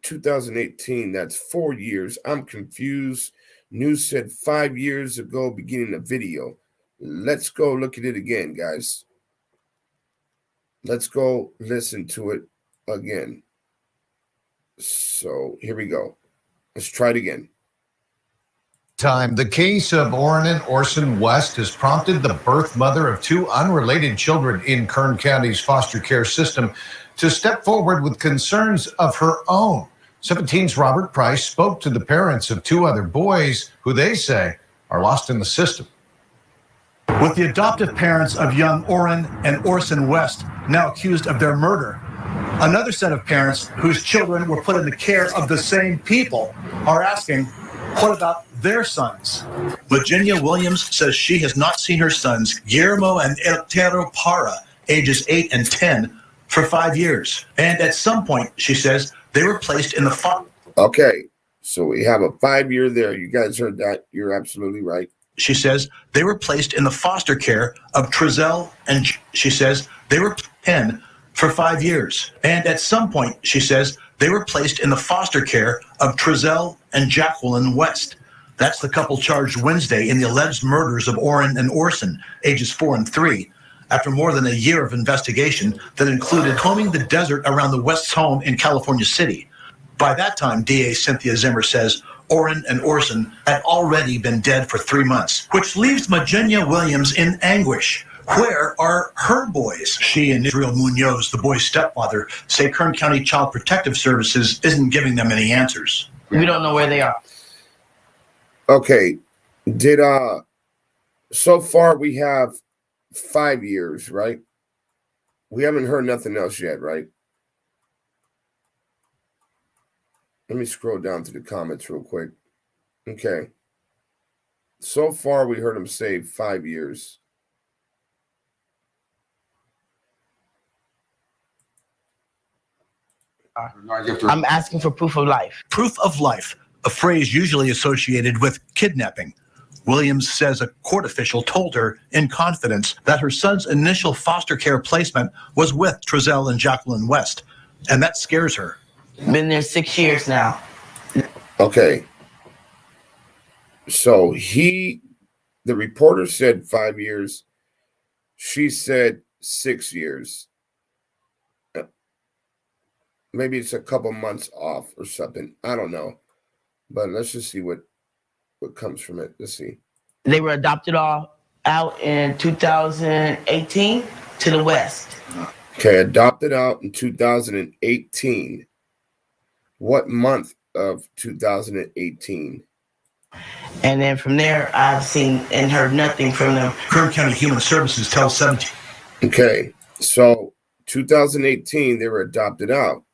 2018, that's 4 years. I'm confused. News said 5 years ago, beginning the video. Let's go look at it again, guys. Let's go listen to it again. So here we go. Let's try it again. The case of Orrin and Orson West has prompted the birth mother of two unrelated children in Kern County's foster care system to step forward with concerns of her own. 17's Robert Price spoke to the parents of two other boys who they say are lost in the system. With the adoptive parents of young Orrin and Orson West now accused of their murder, another set of parents whose children were put in the care of the same people are asking, what about their sons? Virginia Williams says she has not seen her sons, Guillermo and Alekxia Parra, ages 8 and 10, for 5 years. And at some point, she says, they were placed in the Okay, so we have a 5 year there. You guys heard that. You're absolutely right. She says they were placed in the foster care of Trezell, and she says they were 10 for 5 years. And at some point, she says they were placed in the foster care of Trezell and Jacqueline West. That's the couple charged Wednesday in the alleged murders of Orrin and Orson, ages 4 and 3, after more than a year of investigation that included combing the desert around the West's home in California City. By that time, DA Cynthia Zimmer says Orrin and Orson had already been dead for 3 months, which leaves Virginia Williams in anguish. Where are her boys? She and Israel Munoz, the boy's stepfather, say Kern County Child Protective Services isn't giving them any answers. We don't know where they are. Okay, so far we have 5 years, right? We haven't heard nothing else yet, right? Let me scroll down to the comments real quick. Okay. So far, we heard him say 5 years. I'm asking for proof of life. Proof of life, a phrase usually associated with kidnapping. Williams says a court official told her in confidence that her son's initial foster care placement was with Trezell and Jacqueline West, and that scares her. Been there 6 years now. Okay. So the reporter said 5 years. She said 6 years. Maybe it's a couple months off or something. I don't know. But let's just see what comes from it. Let's see. They were adopted all out in 2018 to the West. Okay, adopted out in 2018. What month of 2018? And then from there, I've seen and heard nothing from them. Kern County Human Services tells 17. Okay, so 2018, they were adopted out.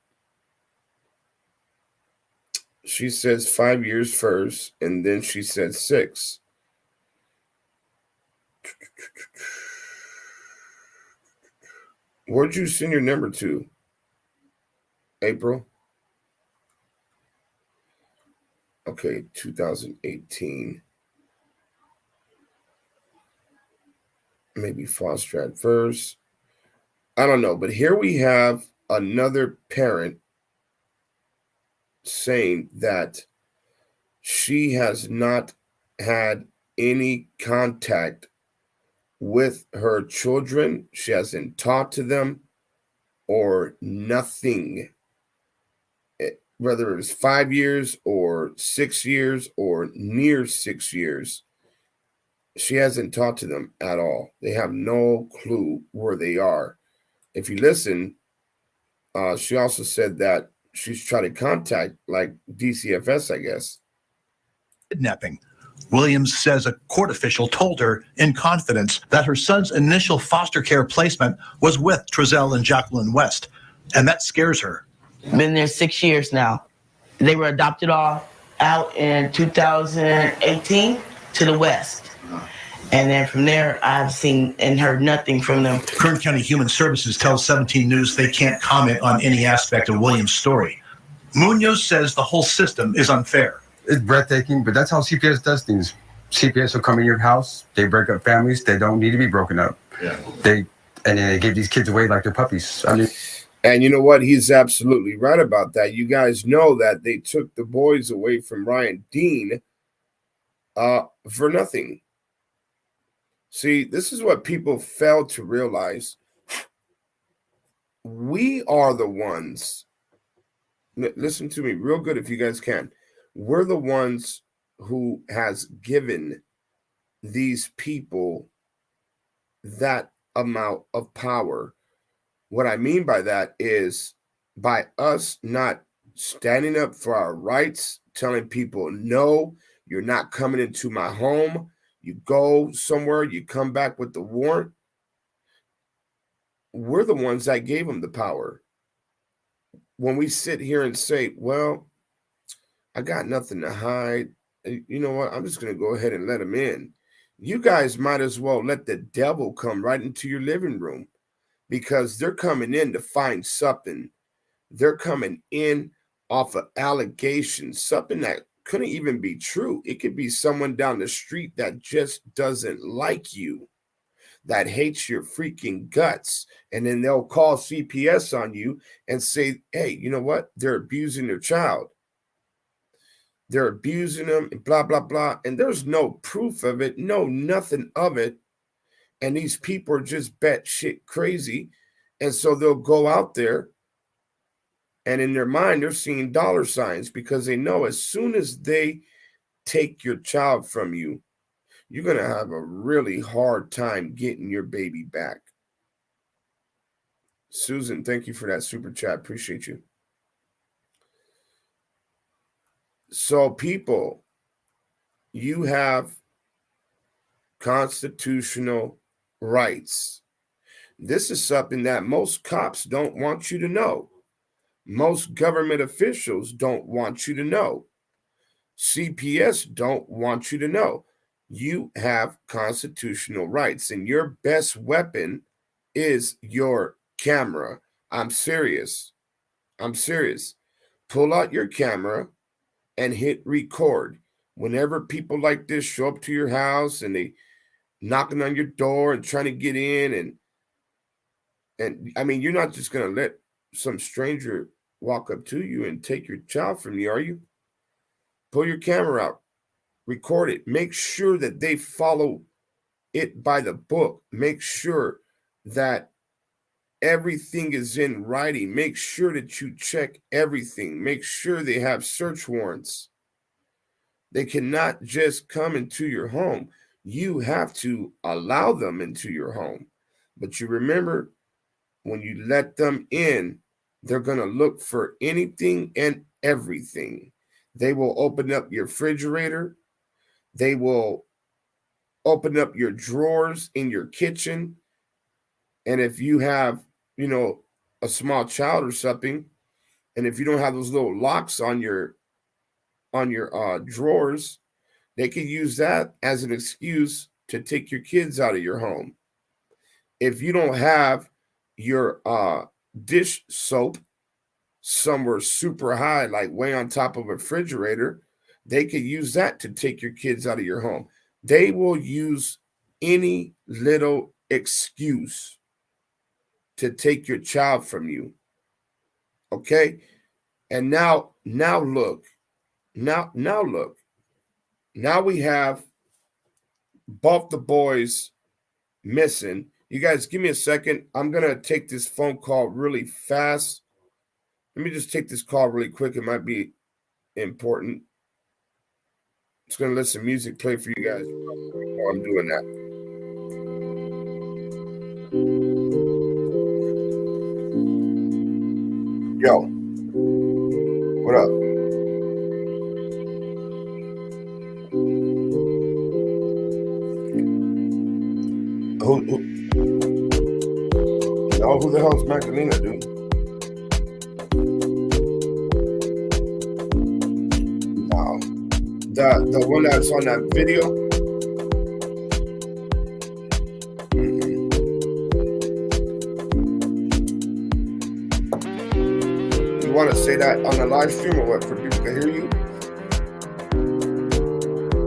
She says 5 years first, and then she said 6. Where'd you send your number to? April? Okay, 2018. Maybe foster at first. I don't know, but here we have another parent saying that she has not had any contact with her children. She hasn't talked to them or nothing, whether it was 5 years or 6 years or near 6 years. She hasn't talked to them at all. They have no clue where they are. If you listen, she also said that she's trying to contact like DCFS, I guess. Kidnapping. Williams says a court official told her in confidence that her son's initial foster care placement was with Trezell and Jacqueline West, and that scares her. Been there 6 years now. They were adopted all out in 2018 to the West. And then from there, I've seen and heard nothing from them. Kern County Human Services tells 17 News they can't comment on any aspect of Williams' story. Munoz says the whole system is unfair. It's breathtaking, but that's how CPS does things. CPS will come in your house, they break up families, they don't need to be broken up. Yeah. And then they give these kids away like they're puppies. I mean, and you know what? He's absolutely right about that. You guys know that they took the boys away from Ryan Dean for nothing. See, this is what people fail to realize. We are the ones, listen to me real good if you guys can. We're the ones who has given these people that amount of power. What I mean by that is by us not standing up for our rights, telling people, no, you're not coming into my home. You go somewhere, you come back with the warrant. We're the ones that gave them the power. When we sit here and say, well, I got nothing to hide. You know what? I'm just going to go ahead and let them in. You guys might as well let the devil come right into your living room because they're coming in to find something. They're coming in off of allegations, something that couldn't even be true. It could be someone down the street that just doesn't like you, that hates your freaking guts. And then they'll call CPS on you and say, hey, you know what? They're abusing their child. They're abusing them and blah, blah, blah. And there's no proof of it, no nothing of it. And these people are just batshit crazy. And so they'll go out there and in their mind, they're seeing dollar signs because they know as soon as they take your child from you, you're going to have a really hard time getting your baby back. Susan, thank you for that super chat. Appreciate you. So people, you have constitutional rights. This is something that most cops don't want you to know. Most government officials don't want you to know. CPS don't want you to know. You have constitutional rights, and your best weapon is your camera. I'm serious. I'm serious. Pull out your camera and hit record. Whenever people like this show up to your house and they knocking on your door and trying to get in, and I mean, you're not just going to let some stranger walk up to you and take your child from you, are you? Pull your camera out, record it. Make sure that they follow it by the book. Make sure that everything is in writing. Make sure that you check everything. Make sure they have search warrants. They cannot just come into your home. You have to allow them into your home. But you remember, when you let them in, they're going to look for anything and everything. They will open up your refrigerator. They will open up your drawers in your kitchen. And if you have, you know, a small child or something, and if you don't have those little locks on your drawers, they can use that as an excuse to take your kids out of your home. If you don't have your dish soap somewhere super high, like way on top of a refrigerator, they could use that to take your kids out of your home. They will use any little excuse to take your child from you. Okay? And now look. Now look. Now we have both the boys missing. You guys give me a second. I'm going to take this phone call really fast. Let me just take this call really quick. It might be important. Just going to let some music play for you guys while I'm doing that. Yo, what up? Who the hell's Magdalena, dude? No. The one that's on that video? You want to say that on the live stream or what, for people to hear you?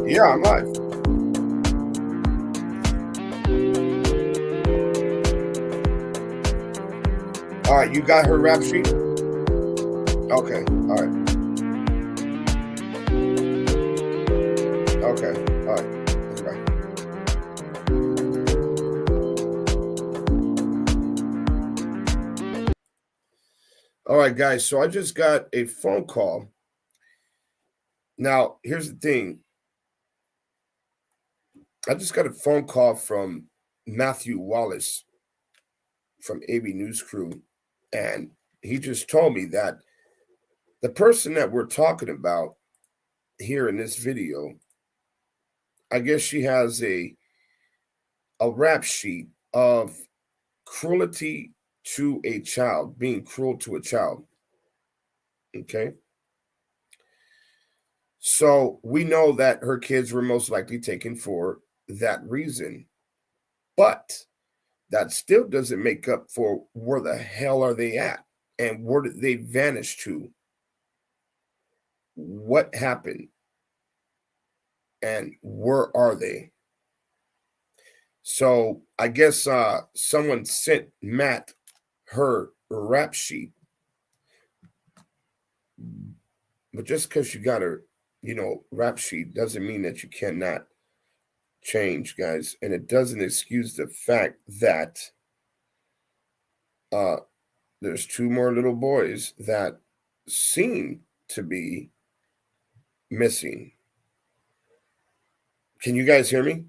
Yeah, I'm live. All right, you got her rap sheet? Okay, all right. Okay, all right. That's right. All right, guys, so I just got a phone call. Now, here's the thing. I just got a phone call from Matthew Wallace from AV News Crew. And he just told me that the person that we're talking about here in this video, I guess she has a rap sheet of cruelty to a child, being cruel to a child. Okay. So we know that her kids were most likely taken for that reason. But that still doesn't make up for where the hell are they at and where did they vanish to? What happened? And where are they? So I guess someone sent Matt her rap sheet. But just because you got a, rap sheet doesn't mean that you cannot change, guys. And it doesn't excuse the fact that there's two more little boys that seem to be missing. Can you guys hear me?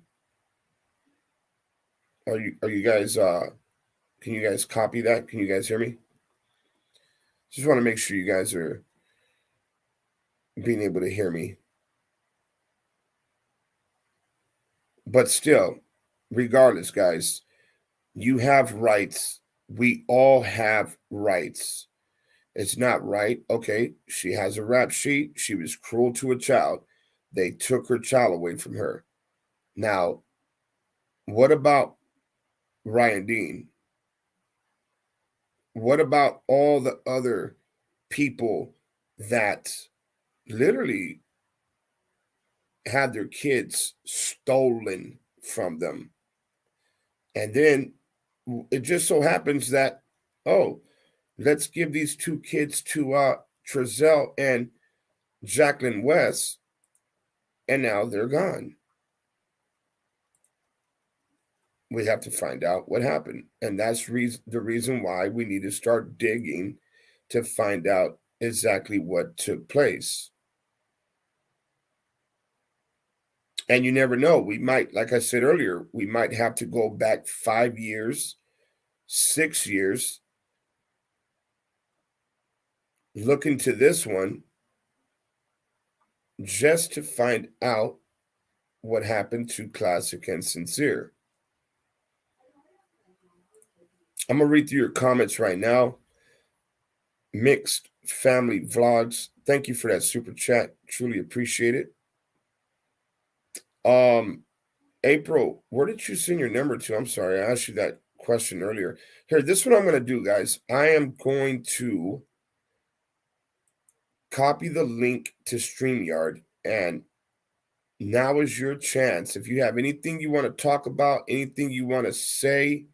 Are you guys can you guys copy that? Can you guys hear me? Just want to make sure you guys are being able to hear me. But still, regardless, guys, you have rights. We all have rights. It's not right. Okay, she has a rap sheet. She was cruel to a child. They took her child away from her. Now, what about Ryan Dean? What about all the other people that literally had their kids stolen from them? And then it just so happens that, let's give these two kids to Trezell and Jacqueline West, and now they're gone. We have to find out what happened. And that's the reason why we need to start digging to find out exactly what took place. And you never know. We might, like I said earlier, we might have to go back 5 years, 6 years, look into this one just to find out what happened to Classic and Sincere. I'm going to read through your comments right now. Mixed Family Vlogs. Thank you for that super chat. Truly appreciate it. April, where did you send your number to? I'm sorry, I asked you that question earlier. Here, this is what I'm going to do, guys. I am going to copy the link to StreamYard, and now is your chance. If you have anything you want to talk about, anything you want to say,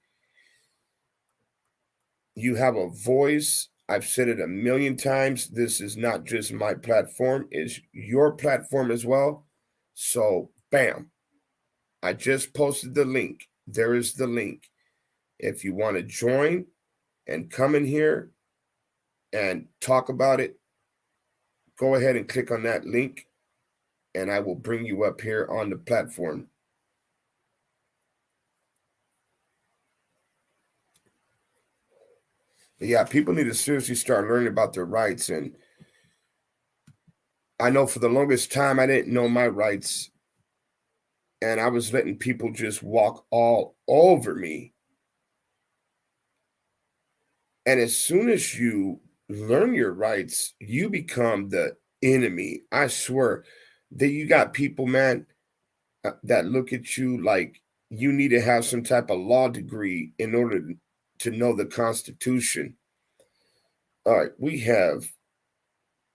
You have a voice. I've said it a million times. This is not just my platform, it's your platform as well. So, bam. I just posted the link. There is the link. If you want to join and come in here and talk about it, go ahead and click on that link, and I will bring you up here on the platform. But yeah, people need to seriously start learning about their rights. And I know for the longest time, I didn't know my rights. And I was letting people just walk all over me. And as soon as you learn your rights, you become the enemy. I swear that you got people, man, that look at you like you need to have some type of law degree in order to know the Constitution. All right, we have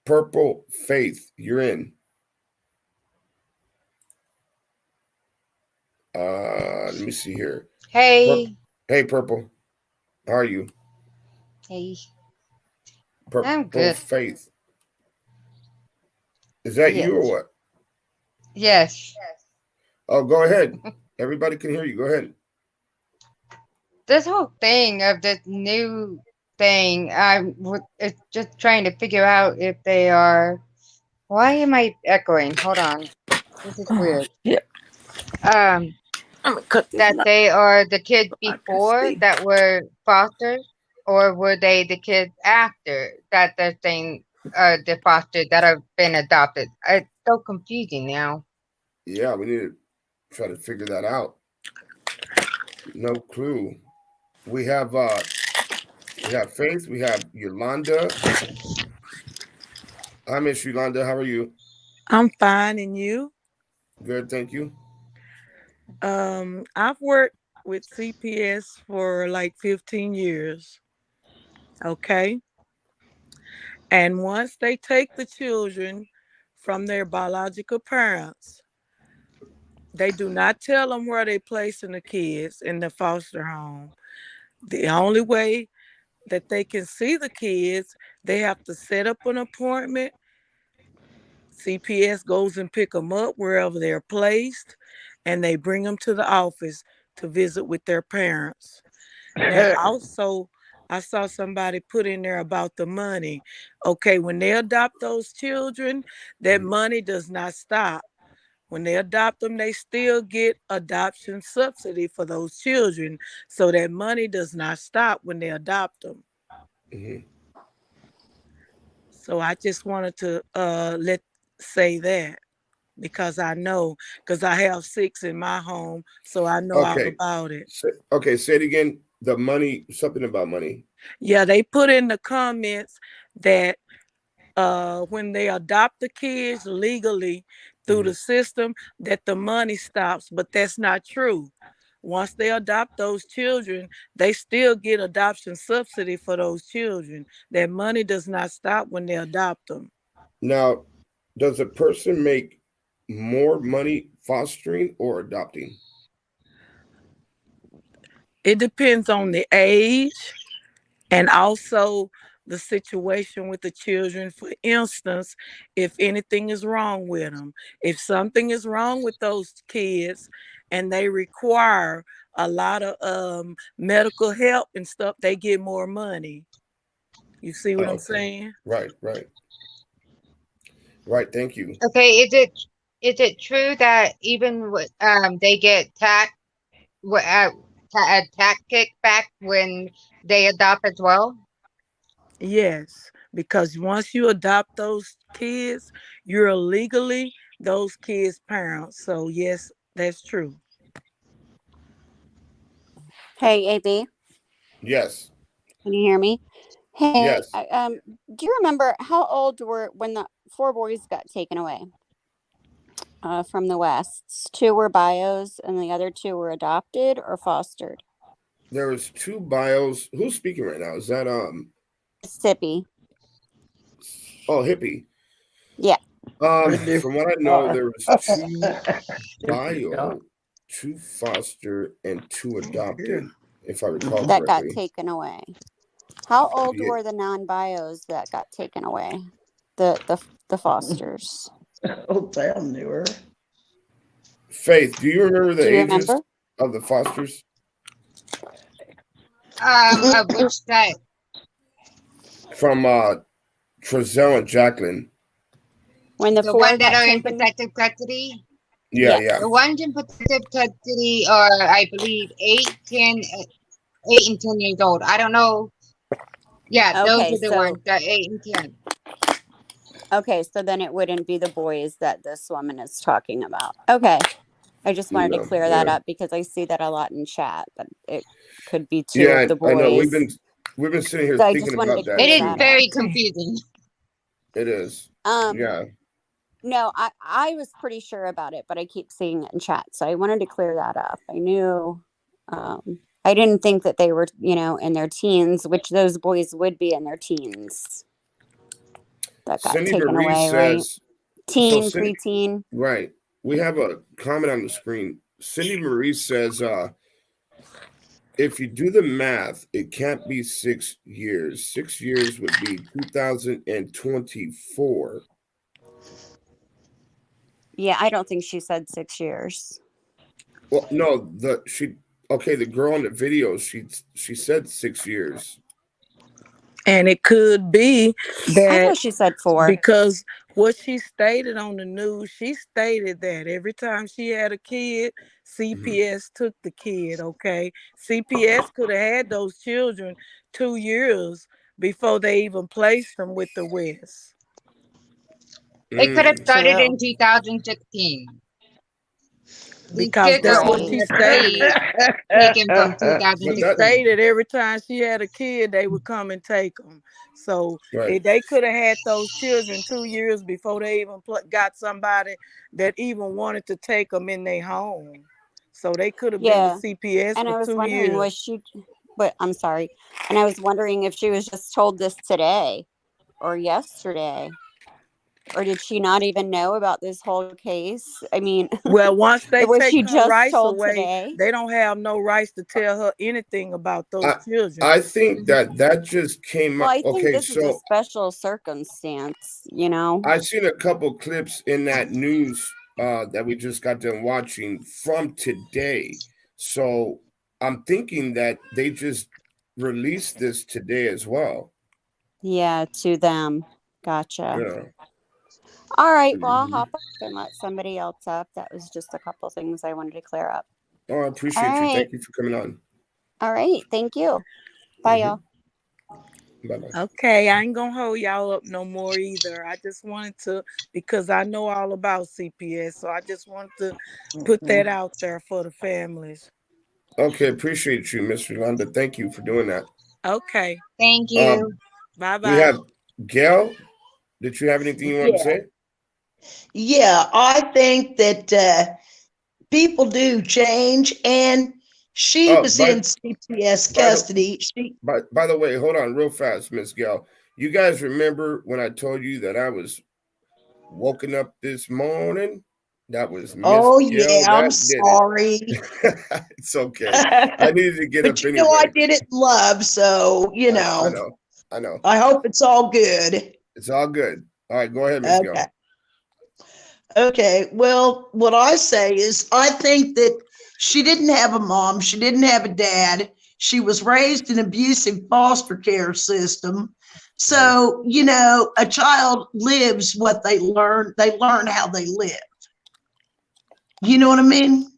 Purple Faith. You're in. Let me see here. Hey. Hey, Purple. How are you? Hey. Purple I'm good. Faith. Is that Yes. you or what? Yes. Oh, go ahead. Everybody can hear you. Go ahead. This whole thing of this new thing, it's just trying to figure out if they are. Why am I echoing? Hold on. This is weird. Yeah. Um, I'm gonna cut this that out. they are the kids before that were fostered, or were they the kids after that they're saying the fostered that have been adopted? It's so confusing now. Yeah, we need to try to figure that out. No clue. We have Faith. We have Yolanda. Hi, Miss Yolanda. How are you? I'm fine, and you? Good, thank you. I've worked with CPS for like 15 years. Okay. And once they take the children from their biological parents, they do not tell them where they're placing the kids in the foster home. The only way that they can see the kids, they have to set up an appointment. CPS goes and pick them up wherever they're placed, and they bring them to the office to visit with their parents. Now, also, I saw somebody put in there about the money. Okay, when they adopt those children, that money does not stop. When they adopt them, they still get adoption subsidy for those children. So that money does not stop when they adopt them. Mm-hmm. So I just wanted to say that, because I know, because I have 6 in my home, so I know all about it. Okay, say it again. The money, something about money. Yeah, they put in the comments that when they adopt the kids legally through the system, that the money stops, but that's not true. Once they adopt those children, they still get adoption subsidy for those children. That money does not stop when they adopt them. Now, does a person make more money fostering or adopting? It depends on the age and also the situation with the children. For instance, if anything is wrong with them, if something is wrong with those kids and they require a lot of medical help and stuff, they get more money. You see what I'm saying? Right. Thank you. Okay, is it true that even they get tax kickback when they adopt as well? Yes, because once you adopt those kids, you're legally those kids' parents. So yes, that's true. Hey, AB. Yes. Can you hear me? Hey, yes. Do you remember how old were when the 4 boys got taken away from the Wests? 2 were bios and the other 2 were adopted or fostered? There was 2 bios. Who's speaking right now? Is that Mississippi? Oh, Hippie. Yeah. From what I know, there was 2 bio, 2 foster, and 2 adopted, if I recall that correctly. Got taken away. How old were the non-bios that got taken away? The Fosters. Oh, damn, newer. Faith, do you remember the Do you ages remember? of the Fosters? Of which type? From Trezell and Jacqueline. When the The four one that got are in taken. protective custody? Yeah, Yes. yeah. The ones in protective custody are, I believe, 8 and 10 years old. I don't know. Yeah, those Okay, are the so ones that 8 and 10. okay, so then it wouldn't be the boys that this woman is talking about. Okay. I just wanted to clear that up because I see that a lot in chat, but it could be two Yeah, of the I know. We've boys. been sitting here So I thinking just wanted about to that clear It is that very up. confusing. It is. Um, Yeah. No, I was pretty sure about it, but I keep seeing it in chat, so I wanted to clear that up. I knew, I didn't think that they were, in their teens, which those boys would be in their teens. That got Cindy taken Marie away, right? says, Teen, Cindy, preteen. right. We have a comment on the screen. Cindy Marie says, if you do the math, it can't be 6 years. 6 years would be 2024. Yeah, I don't think she said 6 years. Well, no, the girl in the video, she said 6 years. And it could be I that thought she said 4. because what she stated on the news, she stated that every time she had a kid, CPS took the kid, okay? CPS could have had those children 2 years before they even placed them with the West. It could have started True. in 2016. Because that's what she stated. Taken from She 2016. stated every time she had a kid, they would come and take them. So they could have had those children 2 years before they even got somebody that even wanted to take them in their home. So they could have been with CPS And for I was 2 wondering, years. I'm sorry. And I was wondering if she was just told this today or yesterday. Or did she not even know about this whole case? I mean, well, once they was take she her just rights told away, today? they don't have no rights to tell her anything about those children. I think that just came Well, up. I think Okay, this is a so special circumstance, I've seen a couple clips in that news that we just got done watching from today. So I'm thinking that they just released this today as well. Yeah, to them. Gotcha. Yeah. All right. Well, I'll hop up and let somebody else up. That was just a couple things I wanted to clear up. Oh, I appreciate you. Thank you for coming on. All right. Thank you. Bye, y'all. Bye-bye. Okay, I ain't gonna hold y'all up no more either. I just wanted to, because I know all about CPS, so I just wanted to put that out there for the families. Okay, appreciate you, Miss Yolanda. Thank you for doing that. Okay. Thank you. Bye-bye. We have Gail. Did you have anything you want to say? Yeah, I think that people do change, and she was in CPS custody. By the way, hold on real fast, Miss Gail. You guys remember when I told you that I was woken up this morning? That was Miss Oh, Gail. yeah, I'm sorry. It's okay. I needed to get but up you anyway. know, I did it in love, so you know. I know. I hope it's all good. It's all good. All right, go ahead, Miss Gail. Okay. Well, what I say is I think that she didn't have a mom. She didn't have a dad. She was raised in an abusive foster care system. So, you know, a child lives what they learn. They learn how they live. You know what I mean?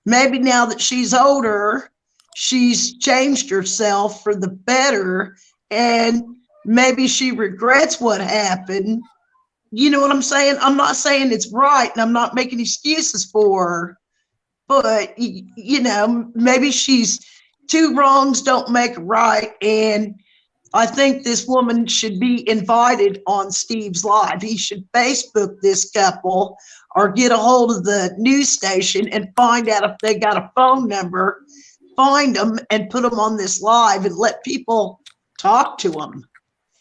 Maybe now that she's older, she's changed herself for the better, and maybe she regrets what happened. You know what I'm saying? I'm not saying it's right, and I'm not making excuses for her, but you know, maybe she's two wrongs don't make a right, and I think this woman should be invited on Steve's live. He should Facebook this couple or get a hold of the news station and find out if they got a phone number, find them and put them on this live and let people talk to them,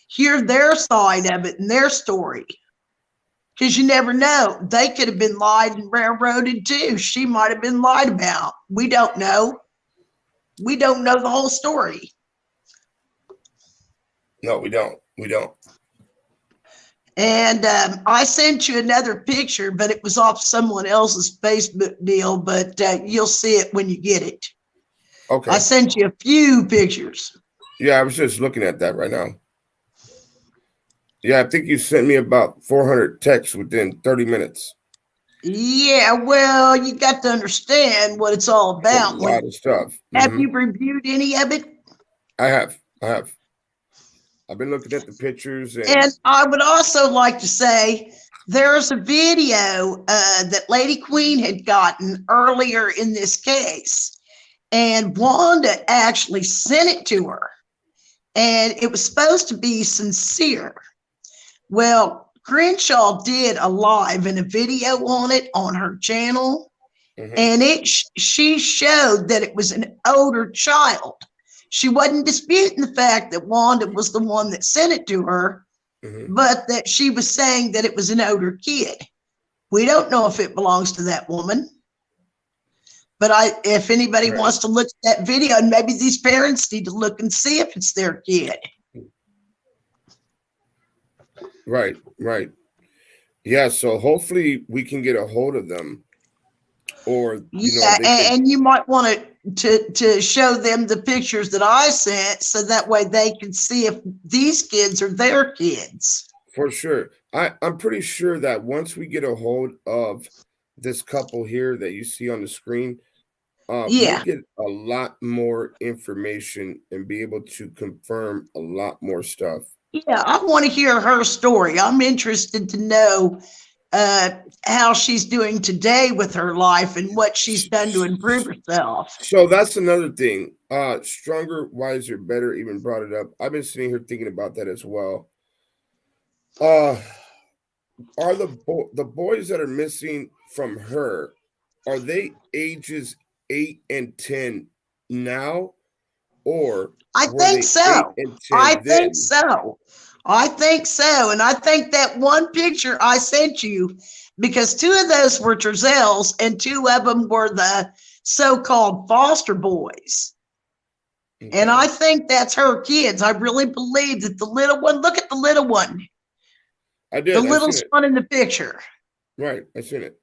hear their side of it and their story. Because you never know. They could have been lied and railroaded too. She might have been lied about. We don't know. We don't know the whole story. No, we don't. We don't. And I sent you another picture, but it was off someone else's Facebook deal, but you'll see it when you get it. Okay. I sent you a few pictures. Yeah, I was just looking at that right now. Yeah, I think you sent me about 400 texts within 30 minutes. Yeah, well, you got to understand what it's all about. A lot of stuff. Have you reviewed any of it? I have. I've been looking at the pictures. And I would also like to say there's a video that Lady Queen had gotten earlier in this case, and Wanda actually sent it to her, and it was supposed to be sincere. Well, Crenshaw did a live and a video on it on her channel, and she showed that it was an older child. She wasn't disputing the fact that Wanda was the one that sent it to her, but that she was saying that it was an older kid. We don't know if it belongs to that woman. But if anybody wants to look at that video, and maybe these parents need to look and see if it's their kid. Right. Yeah, so hopefully we can get a hold of them. Or and you might want to show them the pictures that I sent, so that way they can see if these kids are their kids. For sure. I'm pretty sure that once we get a hold of this couple here that you see on the screen, we'll get a lot more information and be able to confirm a lot more stuff. Yeah, I want to hear her story. I'm interested to know how she's doing today with her life and what she's done to improve herself. So that's another thing. Stronger, wiser, better even brought it up. I've been sitting here thinking about that as well. Are the boys that are missing from her, are they ages 8 and 10 now? Or I think so. I think so. And I think that one picture I sent you, because 2 of those were Trezell's and 2 of them were the so-called foster boys. And I think that's her kids. I really believe that the little one, look at the little one. I did. The little one in the picture. Right. I seen it.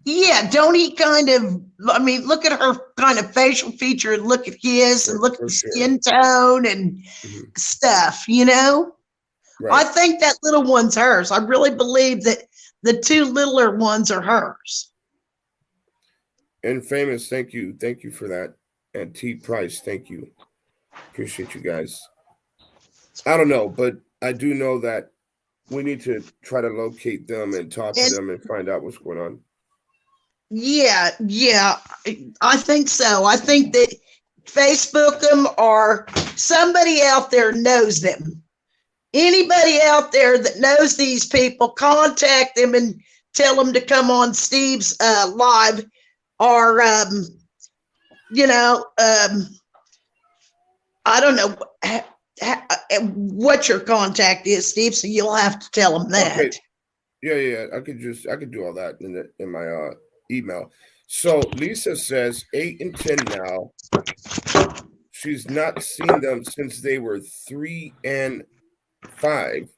Yeah, don't he kind of, I mean, look at her kind of facial feature and look at his and look at the skin tone and stuff, you know? Right. I think that little one's hers. I really believe that the 2 littler ones are hers. And Famous, thank you. Thank you for that. And T Price, thank you. Appreciate you guys. I don't know, but I do know that we need to try to locate them and talk to them and find out what's going on. Yeah, I think so. I think that Facebook them or somebody out there knows them. Anybody out there that knows these people, contact them and tell them to come on Steve's live, or I don't know what your contact is, Steve. So you'll have to tell them that. Okay. Yeah. I could do all that in my email. So Lisa says 8 and 10 now. She's not seen them since they were 3 and 5,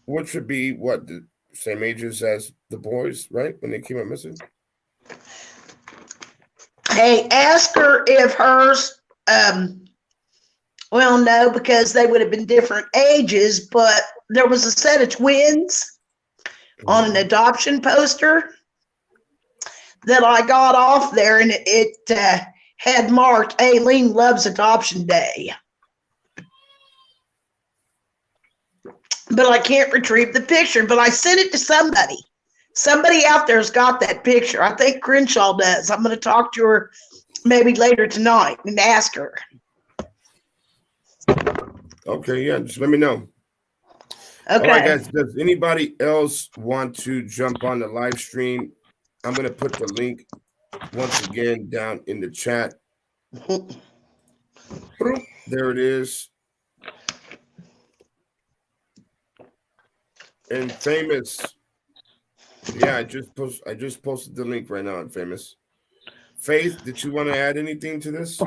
which would be what, the same ages as the boys, right? When they came up missing. Hey, ask her if hers. Well, no, because they would have been different ages. But there was a set of twins on an adoption poster that I got off there, and it had marked Aileen Loves Adoption Day. But I can't retrieve the picture, but I sent it to somebody. Somebody out there's got that picture. I think Crenshaw does. I'm going to talk to her maybe later tonight and ask her. Okay, yeah, just let me know. Okay. All right, guys, does anybody else want to jump on the live stream? I'm going to put the link once again down in the chat. There it is. And Famous. Yeah, I just posted the link right now on Famous. Faith, did you want to add anything to this?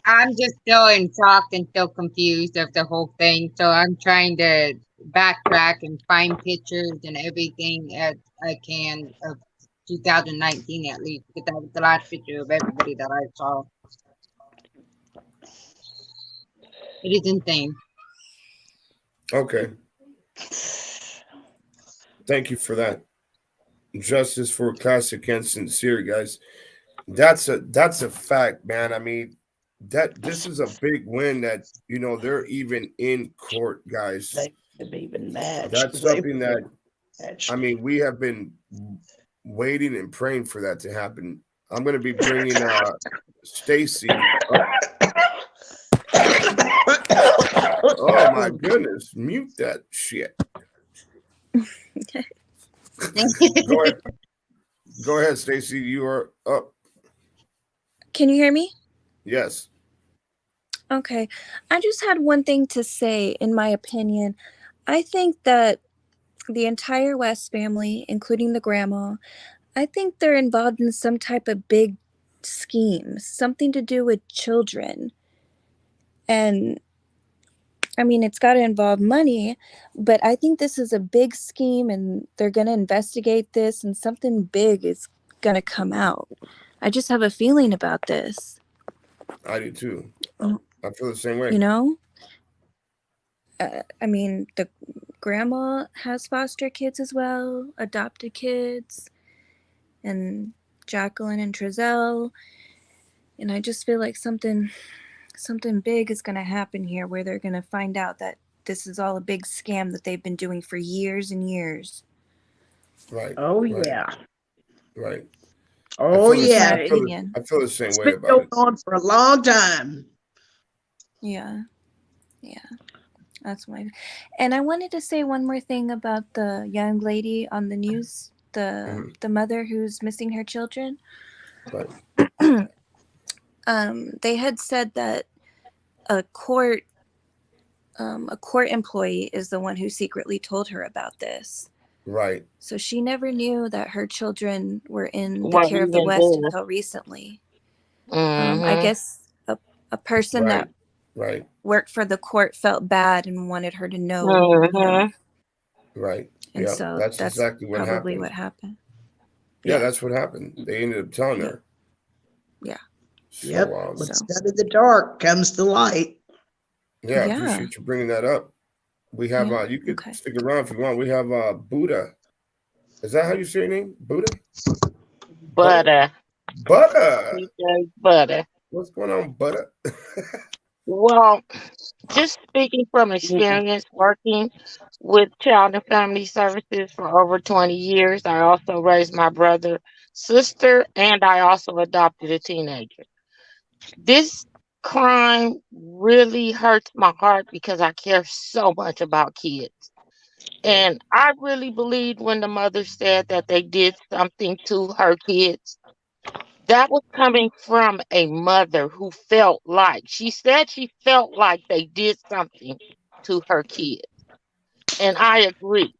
I'm just still in shock and still confused of the whole thing. So I'm trying to backtrack and find pictures and everything as I can of 2019 at least, because that was the last picture of everybody that I saw. It is insane. Okay. Thank you for that. Justice for classic and sincere, guys. That's a fact, man. I mean, that this is a big win that they're even in court, guys. They've even matched. That's something that I mean we have been waiting and praying for that to happen. I'm going to be bringing Stacy. Oh my goodness! Mute that shit. Go ahead, Stacy. You are up. Can you hear me? Yes. Okay. I just had one thing to say, in my opinion. I think that the entire West family, including the grandma, I think they're involved in some type of big scheme, something to do with children. And I mean, it's got to involve money, but I think this is a big scheme and they're going to investigate this and something big is going to come out. I just have a feeling about this. I do too. I feel the same way. You know? I mean, the grandma has foster kids as well, adopted kids, and Jacqueline and Trezel. And I just feel like something big is going to happen here where they're going to find out that this is all a big scam that they've been doing for years and years. Right. Oh, right, yeah. Right. Oh, yeah. I feel the same way It's been about it. going on for a long time. Yeah. Yeah. That's and I wanted to say one more thing about the young lady on the news, the mother who's missing her children. Right. They had said that a court employee is the one who secretly told her about this. Right. So she never knew that her children were in the care of the West until recently. I guess a person that worked for the court felt bad and wanted her to know. You know? Right. And yeah, so that's exactly what probably happened. what happened. Yeah, that's what happened. They ended up telling her. Yeah. So, Yep. What's out of the dark comes to light. Yeah, I appreciate you bringing that up. We have you could stick around if you want. We have Buddha. Is that how you say your name? Buddha? Butter. Butter. Butter. What's going on, Butter? Well, just speaking from experience working with child and family services for over 20 years, I also raised my brother, sister, and I also adopted a teenager. This crime really hurts my heart because I care so much about kids. And I really believed when the mother said that they did something to her kids. That was coming from a mother who felt like, she said she felt like they did something to her kids. And I agree.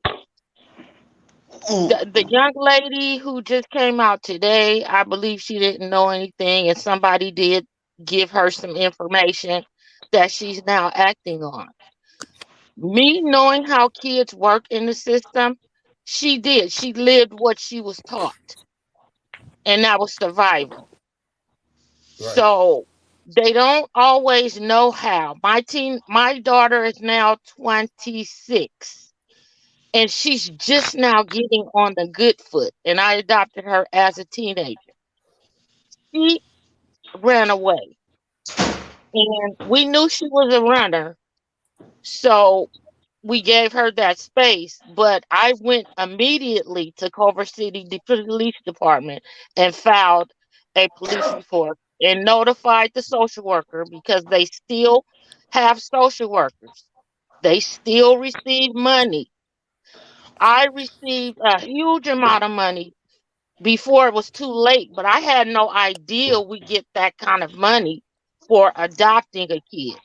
The young lady who just came out today, I believe she didn't know anything, and somebody did give her some information that she's now acting on. Me knowing how kids work in the system, she did. She lived what she was taught, and that was survival. So they don't always know how. My daughter is now 26, and she's just now getting on the good foot. And I adopted her as a teenager. She ran away, and we knew she was a runner, so we gave her that space. But I went immediately to Culver City Police Department and filed a police report and notified the social worker, because they still have social workers. They still receive money. I received a huge amount of money before it was too late, but I had no idea we get that kind of money for adopting a kid.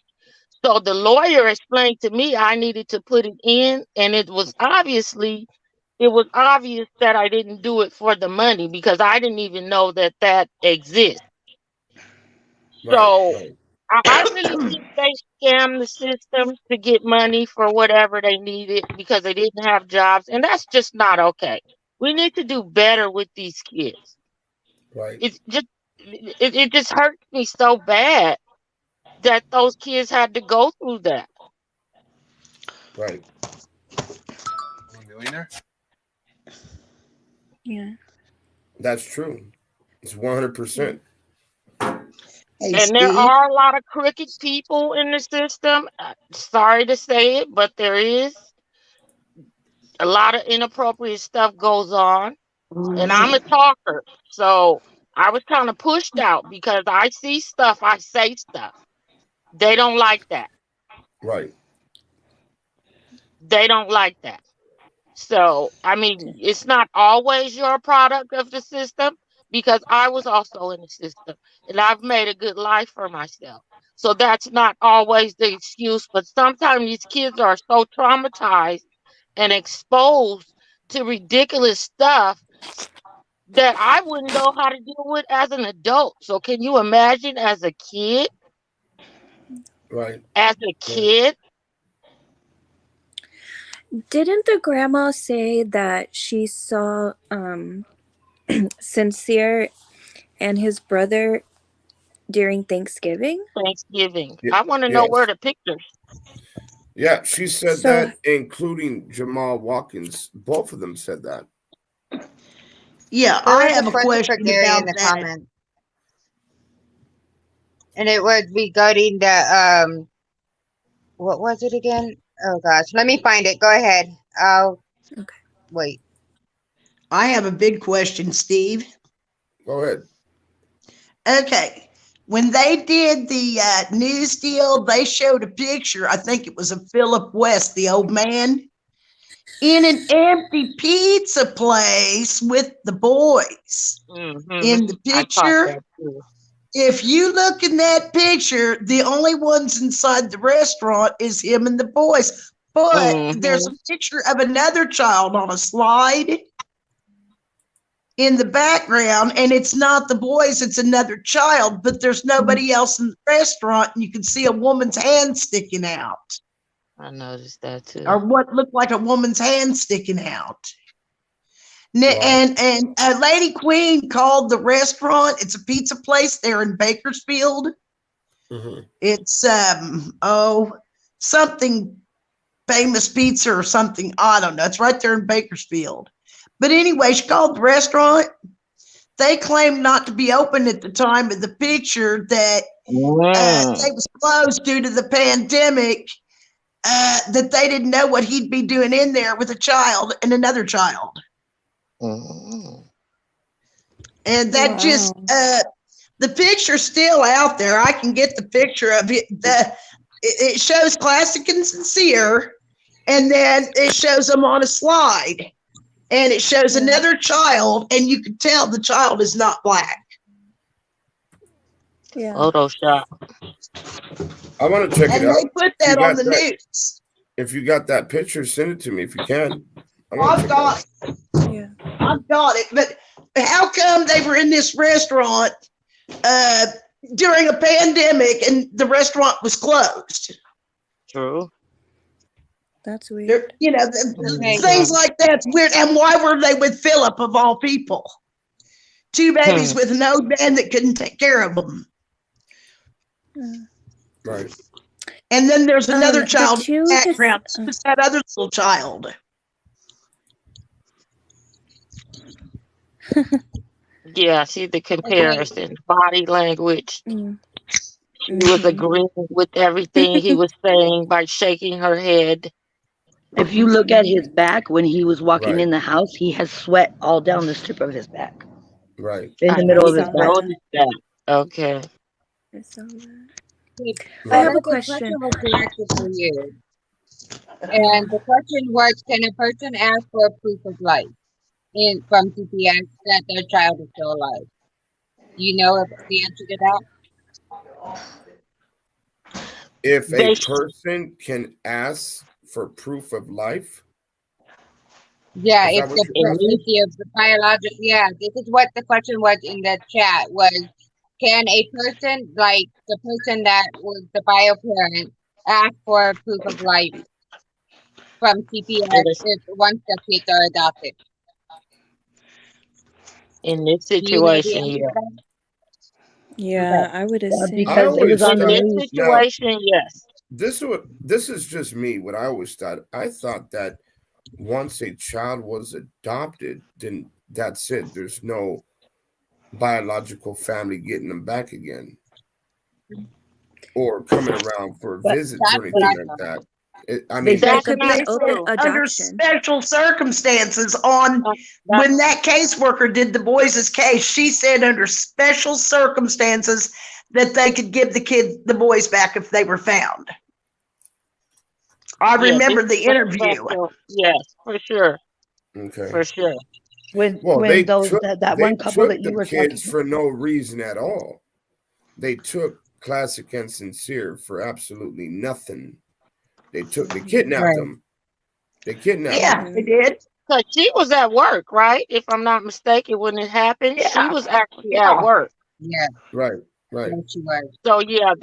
So the lawyer explained to me I needed to put it in, and it was obvious that I didn't do it for the money, because I didn't even know that exists. So I really think they scammed the system to get money for whatever they needed because they didn't have jobs, and that's just not okay. We need to do better with these kids. Right. It just hurts me so bad that those kids had to go through that. Right. Millionaire? Yeah. That's true. It's 100%. And there are a lot of crooked people in the system. Sorry to say it, but there is a lot of inappropriate stuff goes on. And I'm a talker. So I was kind of pushed out because I see stuff, I say stuff. They don't like that. Right. They don't like that. So, I mean, it's not always your product of the system because I was also in the system and I've made a good life for myself. So that's not always the excuse, but sometimes these kids are so traumatized and exposed to ridiculous stuff that I wouldn't know how to deal with as an adult. So can you imagine as a kid? Right. As a kid? Didn't the grandma say that she saw Sincere and his brother during Thanksgiving? Thanksgiving. I want to know where the pictures. Yeah, she said that, including Jamal Watkins. Both of them said that. Yeah, I have a question about in the that. comment. And it was regarding the what was it again? Oh gosh, let me find it. Go ahead. Wait. I have a big question, Steve. Go ahead. Okay. When they did the news deal, they showed a picture. I think it was of Philip West, the old man, in an empty pizza place with the boys. In the picture, if you look in that picture, the only ones inside the restaurant is him and the boys. But there's a picture of another child on a slide in the background, and it's not the boys, it's another child, but there's nobody else in the restaurant, and you can see a woman's hand sticking out. I noticed that too. Or what looked like a woman's hand sticking out. And Lady Queen called the restaurant, it's a pizza place there in Bakersfield. It's something famous pizza or something, I don't know, it's right there in Bakersfield. But anyway, she called the restaurant. They claimed not to be open at the time of the picture, that they was closed due to the pandemic, that they didn't know what he'd be doing in there with a child and another child. And that just, the picture's still out there. I can get the picture of it. It shows Classic and Sincere, and then it shows them on a slide. And it shows another child, and you can tell the child is not black. Yeah. Photoshop. I want to check it out. And they put that on the news. If you got that picture, send it to me if you can. I've got it. Yeah. I've got it. But how come they were in this restaurant during a pandemic and the restaurant was closed? True. That's weird. You know, things like that's weird. And why were they with Philip of all people? Two babies with no man that couldn't take care of them. Right. And then there's another child in the background. Who's that other little child? Yeah, see the comparison, body language. She was agreeing with everything he was saying by shaking her head. If you look at his back when he was walking in the house, he has sweat all down the strip of his back. Right. In the middle of his back. Okay. I have a question. Was directed for you. And the question was, can a person ask for a proof of life from CPS that their child is still alive? Do you know if the answer to that? If a person can ask for proof of life? Yeah, if the biological, this is what the question was in the chat was, Can a person, like the person that was the bio parent, ask for proof of life from CPS if once the kids are adopted? In this Do you know the situation, answer yeah. to that? Yeah, I would assume. Because it was on the In this news. situation, yes. This is just me. What I always thought. I thought that once a child was adopted, then that's it. There's no biological family getting them back again, or coming around for visits or That's what I anything like thought. that. I They mean, said That's that not they open said true. under adoption. special circumstances on when that caseworker did the boys' case, she said under special circumstances that they could give the boys back if they were found. I Yeah, remember this the is a interview. special. Yes, for sure. okay. For sure. When Well, when they those took that they one couple took that you the were kids talking. for no reason at all. They took Classic and Sincere for absolutely nothing. They kidnapped Right. them. They kidnapped Yeah, them. they did. Cause she was at work, right? If I'm not mistaken, when it happened, she Yeah, was actually at yeah. work. Yeah, Right, right. yes, she was. So yeah,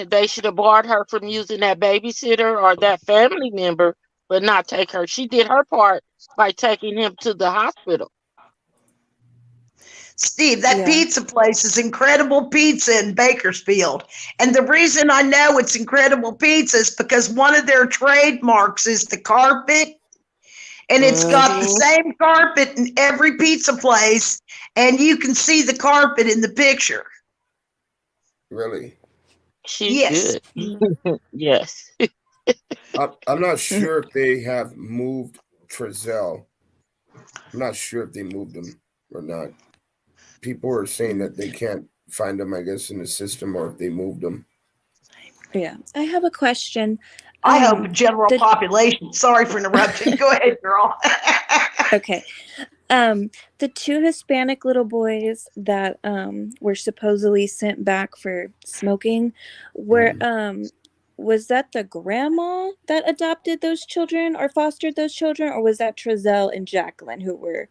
they should have barred her from using that babysitter or that family member, but not take her. She did her part by taking him to the hospital. Steve, that Yeah. pizza place is Incredible Pizza in Bakersfield. And the reason I know it's Incredible Pizza is because one of their trademarks is the carpet. And it's got the same carpet in every pizza place. And you can see the carpet in the picture. Really. She's Yes. good. Yes. I'm not sure if they have moved Trezel. I'm not sure if they moved them or not. People are saying that they can't find them, I guess, in the system, or if they moved them. Yeah. I have a question. I hope general population. Sorry for interrupting. Go ahead, girl. Okay. The two Hispanic little boys that were supposedly sent back for smoking were was that the grandma that adopted those children or fostered those children, or was that Trezell and Jacqueline who were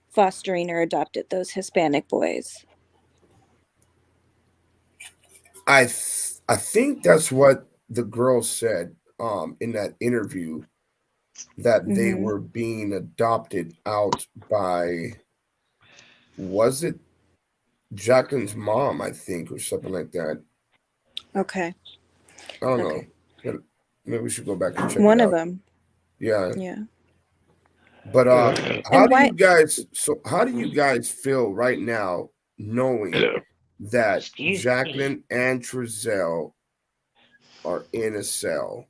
fostering or adopted those Hispanic boys? I think that's what the girl said in that interview, that they were being adopted out by, was it Jacqueline's mom, I think, or something like that. Okay. I don't know. Maybe we should go back and check One it of out. them. Yeah. Yeah. But how And do why- you guys feel right now knowing that Jacqueline and Trezel are in a cell?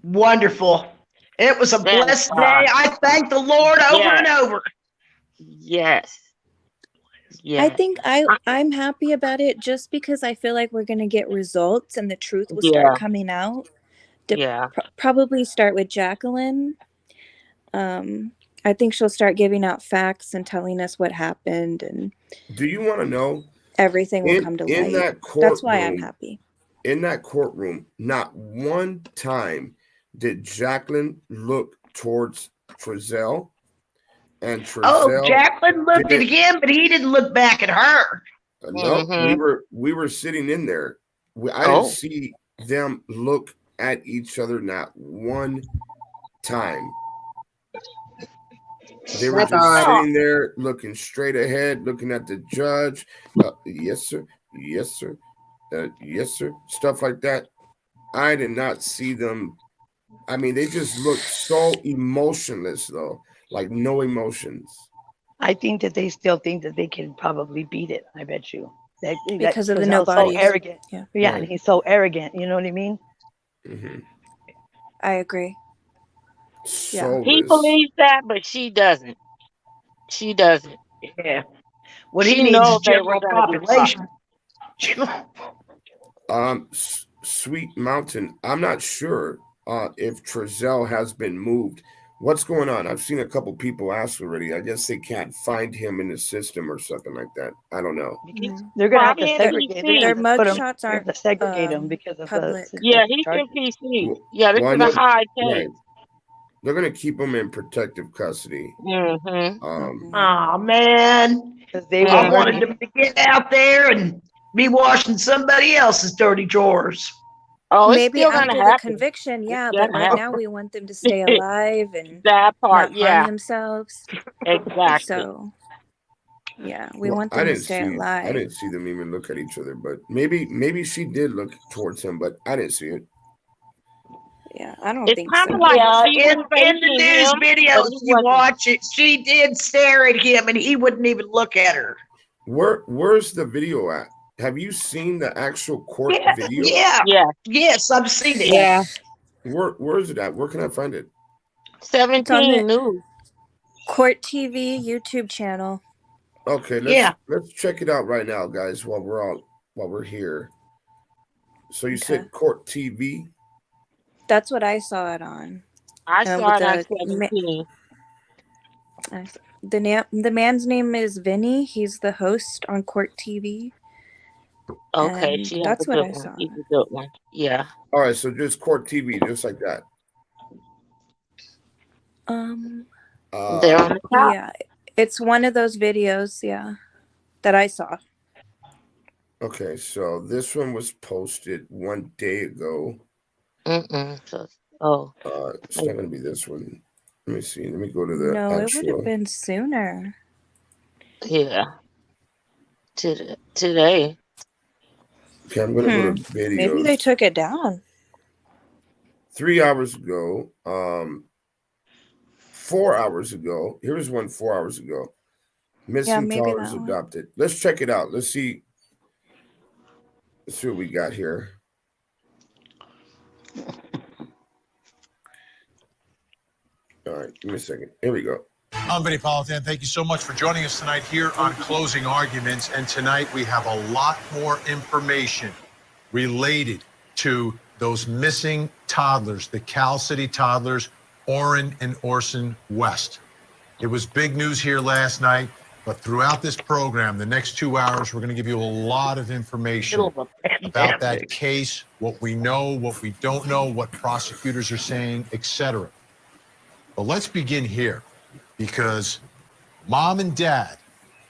Wonderful. It was a blessed day. I thank the Lord over and over. Yes. I think I'm happy about it just because I feel like we're going to get results and the truth will start coming out. Probably start with Jacqueline. I think she'll start giving out facts and telling us what happened, and Do you want to know? everything will come to In light. that That's why I'm courtroom- happy. In that courtroom, not one time did Jacqueline look towards Trezel, and Trezel. Jacqueline looked at him, but he didn't look back at her. No, we were sitting in there. I didn't see them look at each other not one time. They were just sitting there looking straight ahead, looking at the judge. Yes, sir. Yes, sir. Yes, sir. Stuff like that. I did not see them. I mean, they just looked so emotionless, though, like no emotions. I think that they still think that they can probably beat it. I bet you. Because of the Trezel's so nobodies. arrogant. Yeah. Yeah, and he's so arrogant. You know what I mean? I agree. He believes that, but she doesn't. She doesn't. Yeah. What he She needs knows is they were general gonna be population. Sweet Mountain. I'm not sure if Trezel has been moved. What's going on? I've seen a couple people ask already. I guess they can't find him in the system or something like that. I don't know. They're gonna have to Probably in segregate. PC. They're Their gonna put 'em- mugshots they're aren't gonna segregate them because of public. Yeah, he's charges. in PC. Yeah, they're Well, I gonna know- hide right. case. They're gonna keep him in protective custody. Mm-hmm. Oh man, 'Cause they I were wanted hurting. them to get out there and be washing somebody else's dirty drawers. Oh, it's Maybe still gonna after the happen. conviction, yeah, It's but gonna right happen. now we want them to stay alive and That part, not harm yeah, themselves. exactly. So, yeah, we Well, want I them to didn't stay see alive. them even look at each other, but maybe she did look towards him, but I didn't see it. Yeah, I don't It's think kind of so. like Yeah, she in was the facing news him, video, but if he you wasn't. watch it, she did stare at him and he wouldn't even look at her. Where's the video at? Have you seen the actual court Yeah, video? Yeah, yes, I've seen it. yeah. Where is it at? Where can I find it? It's on 17 the News. Court TV YouTube channel. Okay, let's check it out right now, guys, while we're here. So you said Court TV? That's what I saw it on. I saw With it on the 17. the man's name is Vinny. He's the host on Court TV. Okay, And she has a that's what good I one. saw. She's a good one. Yeah. All right, so just Court TV, just like that. They're on the top. Yeah, it's one of those videos, yeah, that I saw. Okay, so this one was posted 1 day ago. So, It's not gonna be this one. Let me see. Let me go to the No, it would have actual. been sooner. yeah. Today. Okay, I'm gonna go to videos. Maybe they took it down. 3 hours ago. 4 hours ago. Here's one 4 hours ago. Missing maybe toddlers that one. adopted. Let's check it out. Let's see what we got here. All right, give me a second. Here we go. I'm Vinny Politan. Thank you so much for joining us tonight here on Closing Arguments. And tonight we have a lot more information related to those missing toddlers, the Cal City toddlers, Orrin and Orson West. It was big news here last night, but throughout this program, the next 2 hours, we're going to give you a lot of information about that case, what we know, what we don't know, what prosecutors are saying, etc. But let's begin here, because mom and dad,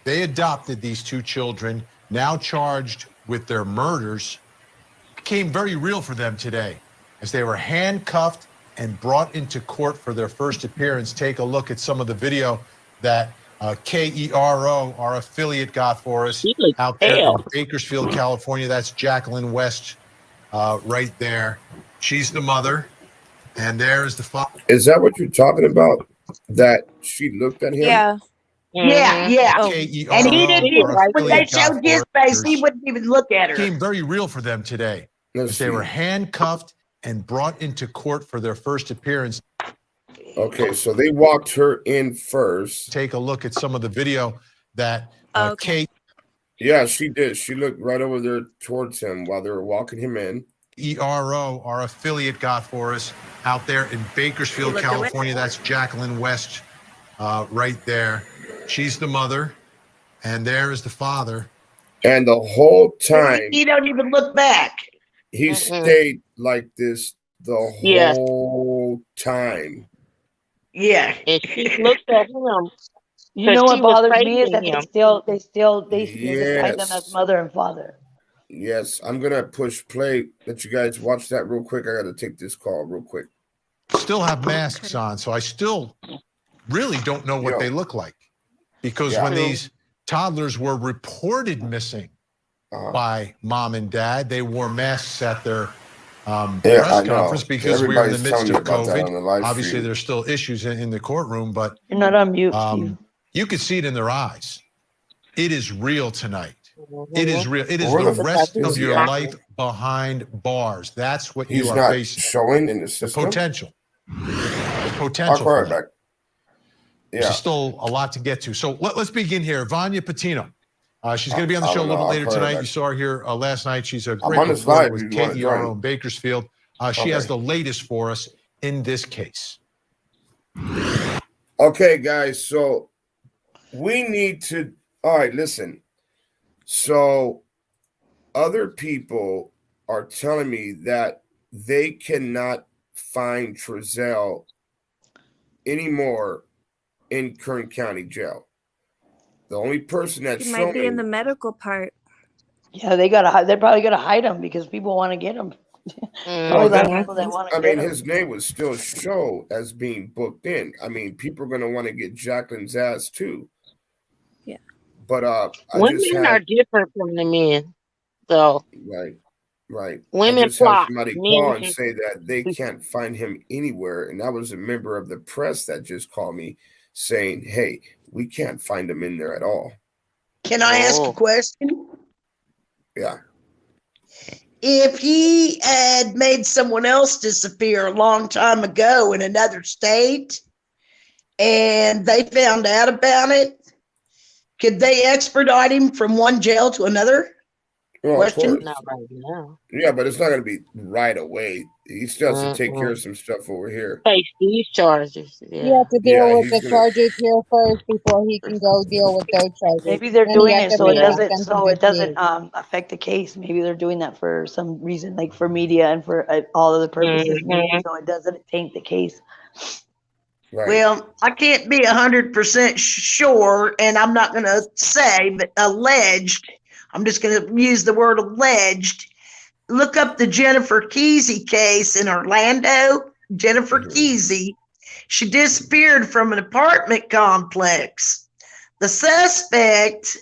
they adopted these two children, now charged with their murders. Became very real for them today as they were handcuffed and brought into court for their first appearance. Take a look at some of the video that KERO, our affiliate, got for us out there in Bakersfield, California. That's Jacqueline West right there. She's the mother, and there's the father. Is that what you're talking about? That she looked at him? Yeah. Yeah. Oh. And he didn't even, when they showed his face, he wouldn't even look at her. Became very real for them today as they were handcuffed and brought into court for their first appearance. Okay, so they walked her in first. Take a look at some of the video that Kate. Yeah, she did. She looked right over there towards him while they were walking him in. ERO, our affiliate, got for us out there in Bakersfield, California. That's Jacqueline West right there. She's the mother, and there is the father. And the whole time, he don't even look back. He stayed like this the whole time. Yeah. And she looked at him. You know what bothers me is that him. they still define them as mother and father. Yes, I'm gonna push play. Let you guys watch that real quick. I gotta take this call real quick. Still have masks on, so I still really don't know what they look like. Because when these toddlers were reported missing by mom and dad, they wore masks at their press conference because we were in the midst of COVID. Obviously, there's still issues in the courtroom, but you're not on mute, Steve. You could see it in their eyes. It is real tonight. It is real. It is the rest of your life behind bars. That's what you are facing. Showing in the system. Potential. Potential. I'll call back. Yeah. There's still a lot to get to. So let's begin here. Vanya Patino. She's going to be on the show a little bit later tonight. You saw her here last night. She's a great reporter with KERO in Bakersfield. She has the latest for us in this case. Okay, guys. So we need to. All right, listen. So other people are telling me that they cannot find Trezel anymore in Kern County Jail. The only person that's He might be in showing. the medical part. Yeah, they're probably gonna hide him because people want to get him. Well, Probably the then, people that want to I get mean, him. his name would still show as being booked in. I mean, people are going to want to get Jacqueline's ass too. Yeah. But I Women just are had different from the men, though. right. Women I just had plot. somebody Men call and just. say that they can't find him anywhere, and that was a member of the press that just called me saying, "Hey, we can't find him in there at all." Can I ask a Oh. question? Yeah. If he had made someone else disappear a long time ago in another state and they found out about it, could they expedite him from one jail to another? Well, Question? of course. Not right now. Yeah, but it's not going to be right away. He still has to take care of some stuff over here. Face these charges. He Yeah. has to deal with he's the gonna. charges here first before he can go deal with those charges. Maybe they're Then he doing has it to so it release doesn't them to be paid. affect the case. Maybe they're doing that for some reason, like for media and for all other purposes, maybe so it doesn't taint the case. Right. Well, I can't be 100% sure, and I'm not going to say, but alleged, I'm just going to use the word alleged. Look up the Jennifer Kesey case in Orlando. Jennifer Kesey, she disappeared from an apartment complex. The suspect,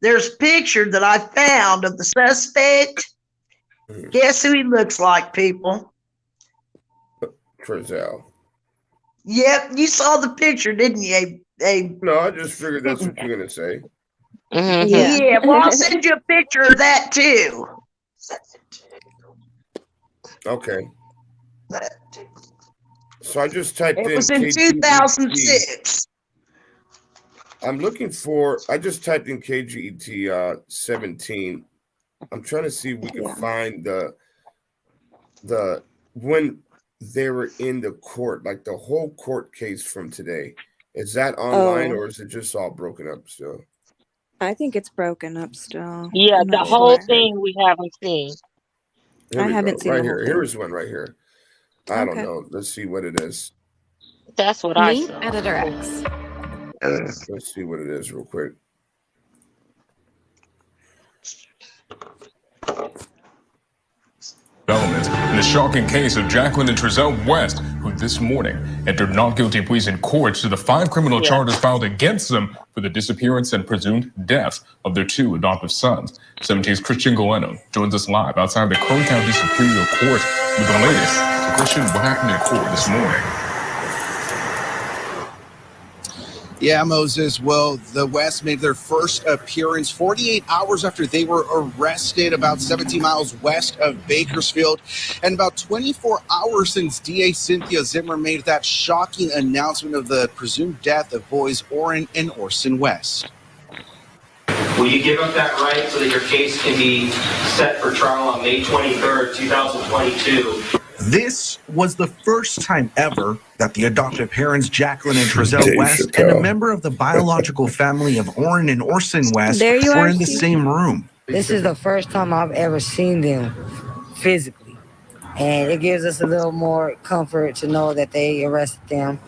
there's a picture that I found of the suspect. Guess who he looks like, people? Trezel. Yep, you saw the picture, didn't you? No, I just figured that's what you're gonna say. Yeah, well, I'll send you a picture of that too. Okay. So I just typed It in was in KGET. 2006. I'm looking for. I just typed in KGET 17. I'm trying to see if we can find the when they were in the court, like the whole court case from today. Is that online or is it just all broken up still? I think it's broken up still. Yeah, I'm the not whole sure. thing we haven't seen. Here I we haven't go. seen Right the whole here. thing. Here's one right here. I don't know. Let's see what it is. That's what I Meet saw. Editor X. Let's see what it is real quick. Developments in the shocking case of Jacqueline and Trezell West, who this morning entered not guilty pleas in court to the 5 criminal charges filed against them for the disappearance and presumed death of their 2 adoptive sons. 17's Christian Galeno joins us live outside the Kern County Superior Court with the latest. So Christian, what happened in court this morning? Yeah, Moses. Well, the West made their first appearance 48 hours after they were arrested about 17 miles west of Bakersfield, and about 24 hours since DA Cynthia Zimmer made that shocking announcement of the presumed death of boys Orrin and Orson West. Will you give up that right so that your case can be set for trial on May 23rd, 2022? This was the first time ever that the adoptive parents Jacqueline and Trezell West and a member of the biological family of Orrin and Orson West were in the same room. This is the first time I've ever seen them physically, and it gives us a little more comfort to know that they arrested them.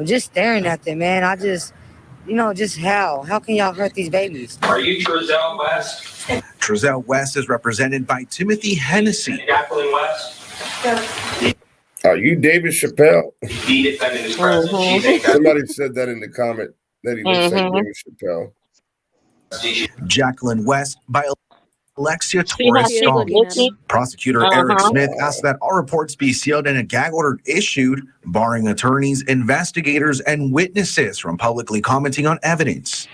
Just staring at them, man, I just, just how can y'all hurt these babies? Are you Trezell West? Trezell West is represented by Timothy Hennessy. Jacqueline West? Are you David Chappelle? The defendant is present. She may Somebody said that in the comment that he looks like David Chappelle. Jacqueline West by Alekxia See how Torres she's Stallings. looking? Prosecutor Eric Smith asked that all reports be sealed and a gag order issued, barring attorneys, investigators, and witnesses from publicly commenting on evidence.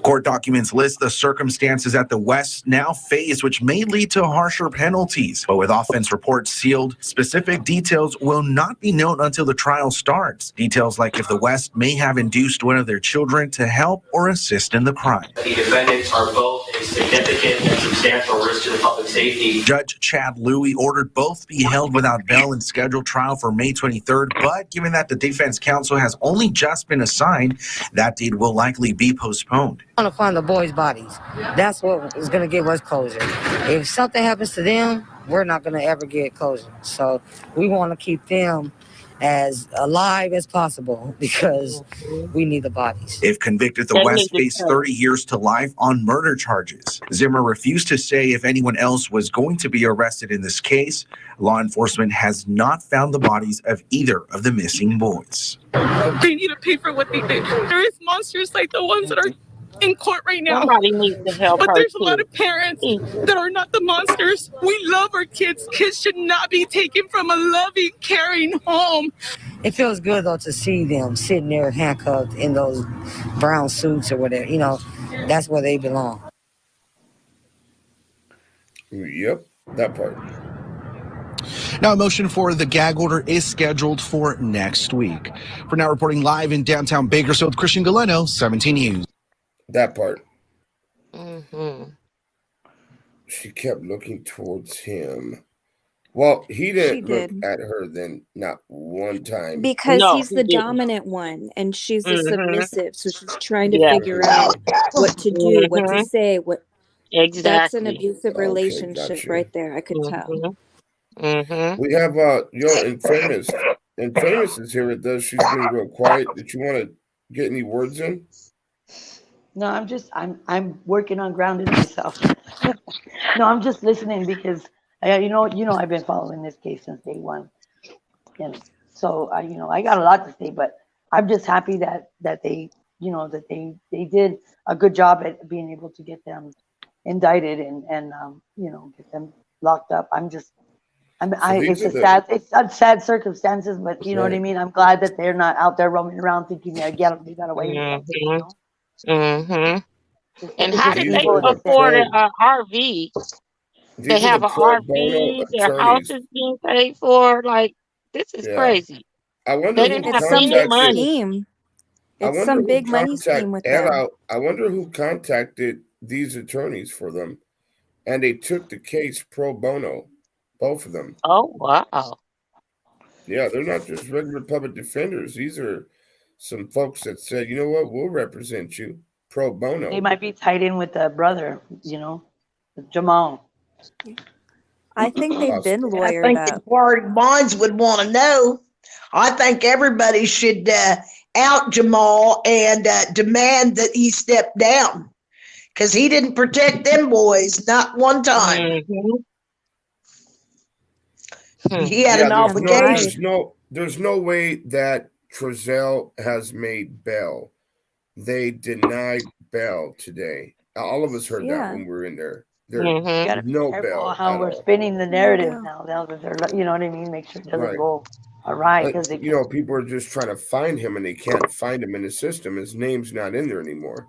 Court documents list the circumstances that the West now face, which may lead to harsher penalties. But with offense reports sealed, specific details will not be known until the trial starts. Details like if the West may have induced one of their children to help or assist in the crime. The defendants are both a significant and substantial risk to the public safety. Judge Chad Louie ordered both be held without bail and scheduled trial for May 23rd, but given that the defense counsel has only just been assigned, that date will likely be postponed. I want to find the boys' bodies. That's what is going to give us closure. If something happens to them, we're not going to ever get closure. So we want to keep them as alive as possible because we need the bodies. If convicted, the They West need to faced tell. 30 years to life on murder charges. Zimmer refused to say if anyone else was going to be arrested in this case. Law enforcement has not found the bodies of either of the missing boys. They need to pay for what they did. There is monsters like the ones that are in court right now. Somebody needs to help But her there's a lot too. of parents that are not the monsters. We love our kids. Kids should not be taken from a loving, caring home. It feels good though to see them sitting there handcuffed in those brown suits or whatever. You know, that's where they belong. Yep, that part. Now, a motion for the gag order is scheduled for next week. For now, reporting live in downtown Bakersfield, Christian Galeno, 17 News. That part. Mm-hmm. She kept looking towards him. Well, he didn't She look did. at her then, not one time. Because No, he's he the didn't. dominant one and she's the Mm-hmm. submissive. So she's trying to Yeah. figure out what to do, what to Mm-hmm. say, what that's an Exactly. abusive Okay, relationship gotcha. right there. I could tell. Mm-hmm. Mm-hmm. We have Infamous. Infamous is here with us. She's been real quiet. Did you want to get any words in? No, I'm working on grounding myself. No, I'm just listening because you know I've been following this case since day one, and so I got a lot to say, but I'm just happy that they they did a good job at being able to get them indicted and get them locked up. It's sad circumstances, but you know what I mean. I'm glad that they're not out there roaming around thinking they got away with something. You know? Mm-hmm. And It's how just did they evil that afford they're- an RV? They have an RV. Their house is being paid for. Like, this is crazy. I wonder They who didn't have It's some any big money. scheme. I It's wonder some who big money scheme with them. I wonder who contacted these attorneys for them, and they took the case pro bono, both of them. Oh wow! Yeah, they're not just regular public defenders. These are some folks that said, you know what, we'll represent you pro bono. They might be tied in with the brother, Jamal. I think they've been I lawyered think up. the party minds would want to know. I think everybody should out Jamal and demand that he step down because he didn't protect them boys not one time. He had an obligation. There's no way that Trezel has made bail. They denied bail today. All of us heard that when we were in there. There's no bail. How we're spinning the narrative now that they're, you know what I mean? Make sure it doesn't go awry because people are just trying to find him and they can't find him in the system. His name's not in there anymore.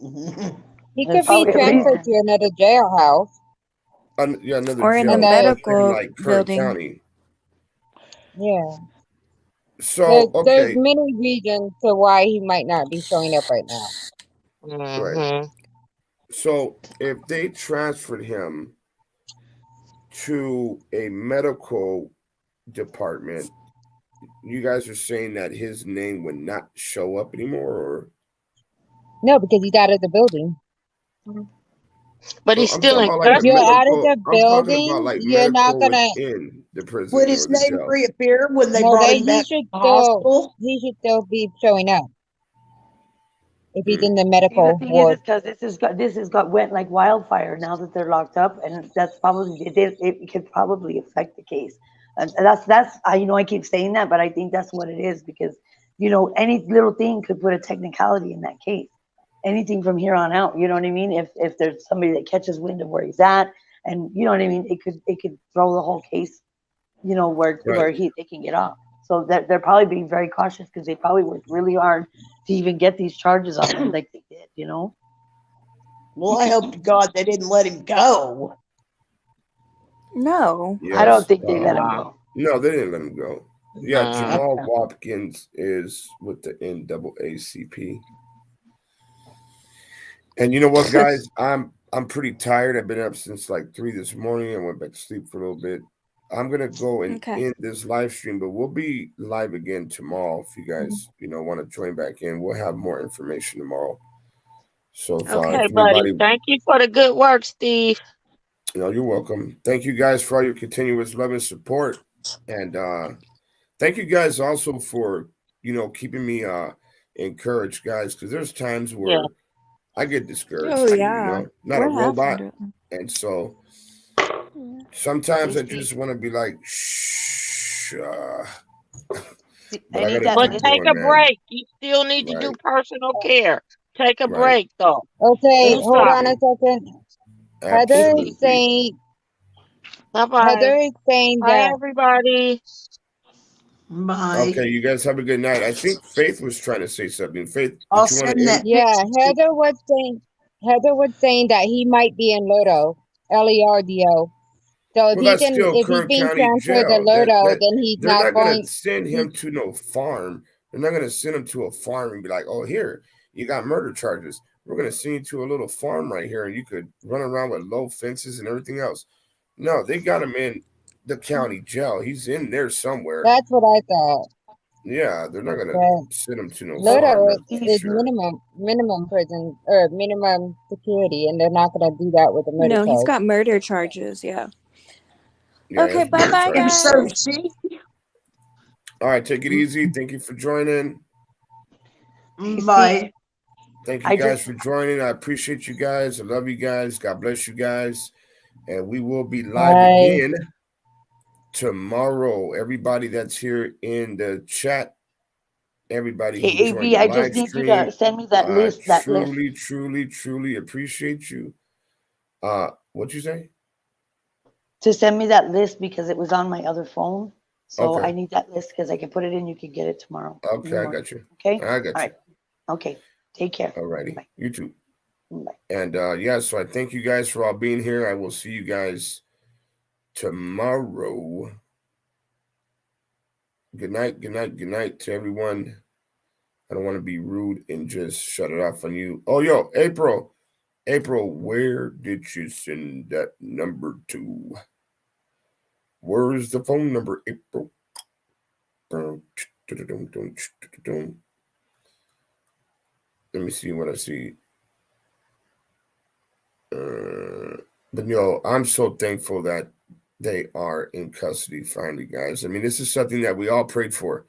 He could be transferred to another jailhouse. Another Or in jail, a medical like Kern building. County. Yeah. So there's many reasons to why he might not be showing up right now. Right. So if they transferred him to a medical department, you guys are saying that his name would not show up anymore, or No, because he's out of the building. But he's still in custody. You're out of the building. You're not gonna. in the prison. Would his name reappear when they No, brought they, him back he to the hospital? should still be showing up if he's in the medical The thing ward. is, because this has got went like wildfire now that they're locked up, and that's probably it could probably affect the case. And that's I keep saying that, but I think that's what it is because any little thing could put a technicality in that case. Anything from here on out, you know what I mean? If there's somebody that catches wind of where he's at, and you know what I mean, it could throw the whole case, where they can get off. So they're probably being very cautious because they probably worked really hard to even get these charges on him like they did, Well, I hope to God they didn't let him go. No. Yes. I don't think they let him go. No, they didn't let him go. Yeah, Jamal Watkins is with the NAACP. And you know what, guys? I'm pretty tired. I've been up since like 3 this morning. I went back to sleep for a little bit. I'm gonna go and end this live stream, but we'll be live again tomorrow. If you guys, want to join back in, we'll have more information tomorrow. So, Okay, buddy. Thank you for the good work, Steve. You're welcome. Thank you guys for all your continuous love and support. And thank you guys also for, keeping me encouraged, guys, because there's times where I get discouraged. Oh yeah. Not What a robot. happened? And so sometimes I just want to be like, shh. But I gotta But keep take going, a man. break. You still need to do personal care. Take a Right. break, though. Okay, Do hold on a something. second. Heather is Absolutely. saying. Bye-bye. Heather is saying Bye, that. everybody. Bye. Okay, you guys have a good night. I think Faith was trying to say something. Faith, I'll did you want send to that end? Yeah, Heather was saying that he might be in Lodo, Lerdo. So if Well, he that's can, still if he's Kern being County transferred to Jail. Lodo, then he's They're not not going going. to send him to no farm. They're not going to send him to a farm and be like, oh, here, you got murder charges. We're going to send you to a little farm right here, and you could run around with low fences and everything else. No, they got him in the county jail. He's in there somewhere. That's what I thought. Yeah, they're not going to But send him to no farm. Lodo That's for is sure. minimum prison or minimum security, and they're not going to do that with a murder No, he's charge. got murder charges. Yeah. Yeah, Okay, that's murder bye-bye, charges. guys. So see, All right, take it easy. Thank you for joining. bye. Thank you guys for joining. I appreciate you guys. I love you guys. God bless you guys. And we will be live again tomorrow. Everybody that's here in the chat, everybody who Hey, joined AV, the I live just need you stream, to send me that list. truly appreciate you. What'd you say? To send me that list because it was on my other phone. So Okay. I need that list because I can put it in. You can get it tomorrow. Okay, I got you. Okay. I got you. All right. Okay. Take care. All righty. Bye. You too. Bye. And so I thank you guys for all being here. I will see you guys tomorrow. Good night to everyone. I don't want to be rude and just shut it off on you. Oh, yo, April, where did you send that number to? Where's the phone number, April? Let me see what I see. But I'm so thankful that they are in custody finally, guys. I mean, this is something that we all prayed for.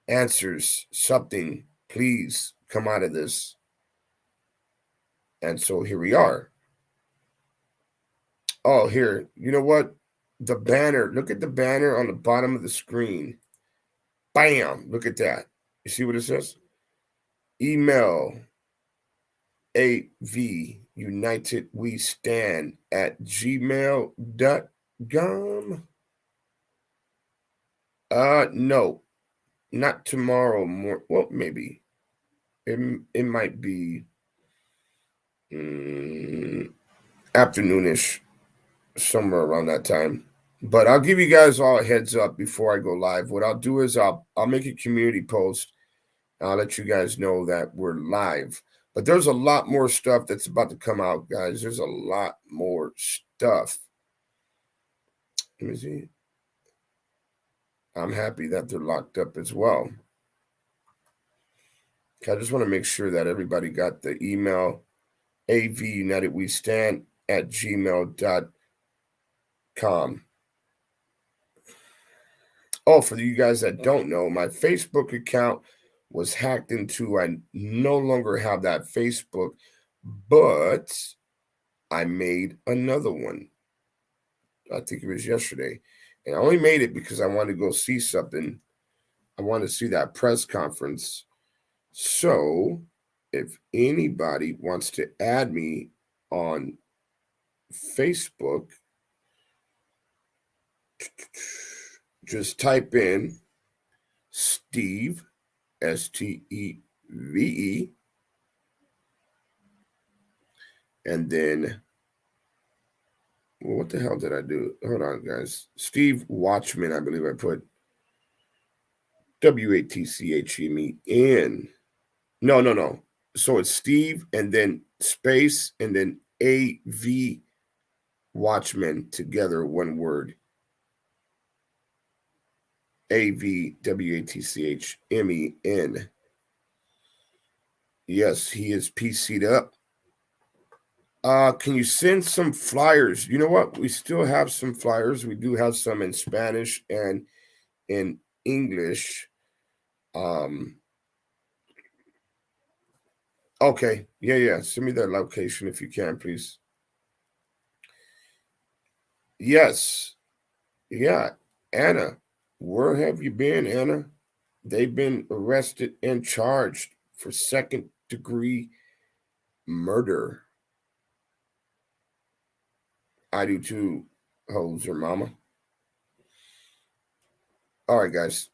Answers, something, please come out of this. And so here we are. Oh, here, you know what? The banner, look at the banner on the bottom of the screen. Bam, look at that. You see what it says? Email AV.WATCHMEN@gmail.com. No, not tomorrow. Well, maybe. It might be afternoonish, somewhere around that time. But I'll give you guys all a heads up before I go live. What I'll do is I'll make a community post. I'll let you guys know that we're live. But there's a lot more stuff that's about to come out, guys. There's a lot more stuff. Let me see. I'm happy that they're locked up as well. I just want to make sure that everybody got the email avunitedwestand@gmail.com. Oh, for you guys that don't know, my Facebook account was hacked into. I no longer have that Facebook, but I made another one. I think it was yesterday. And I only made it because I wanted to go see something. I wanted to see that press conference. So if anybody wants to add me on Facebook, just type in Steve, Steve, and then, well, what the hell did I do? Hold on, guys. Steve Watchman, I believe I put WATCHMEN. No. So it's Steve and then space and then AV Watchmen together, one word. AVWATCHMEN. Yes, he is PC'd up. Can you send some flyers? You know what? We still have some flyers. We do have some in Spanish and in English. Okay. Yeah. Send me that location if you can, please. Yes. Yeah. Anna, where have you been, Anna? They've been arrested and charged for second-degree murder. I do too, hoes or mama. All right, guys.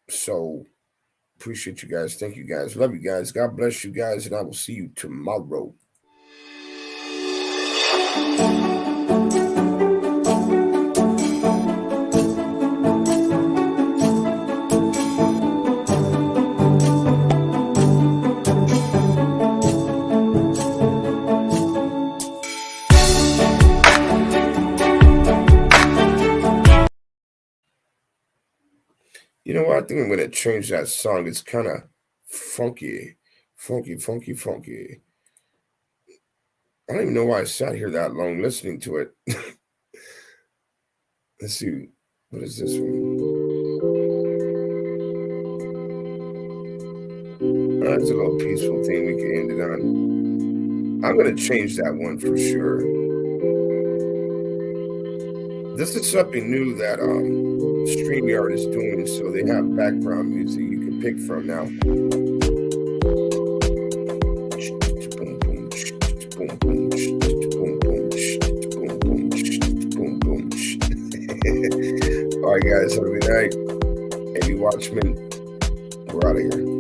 So, appreciate you guys. Thank you guys. Love you guys. God bless you guys, and I will see you tomorrow. You know what? I think I'm going to change that song. It's kind of funky. I don't even know why I sat here that long listening to it. Let's see. What is this one? That's a little peaceful thing we can end it on. I'm going to change that one for sure. This is something new that StreamYard is doing, so they have background music you can pick from now. All right, guys, have a good night. AV.WATCHMEN, we're out of here.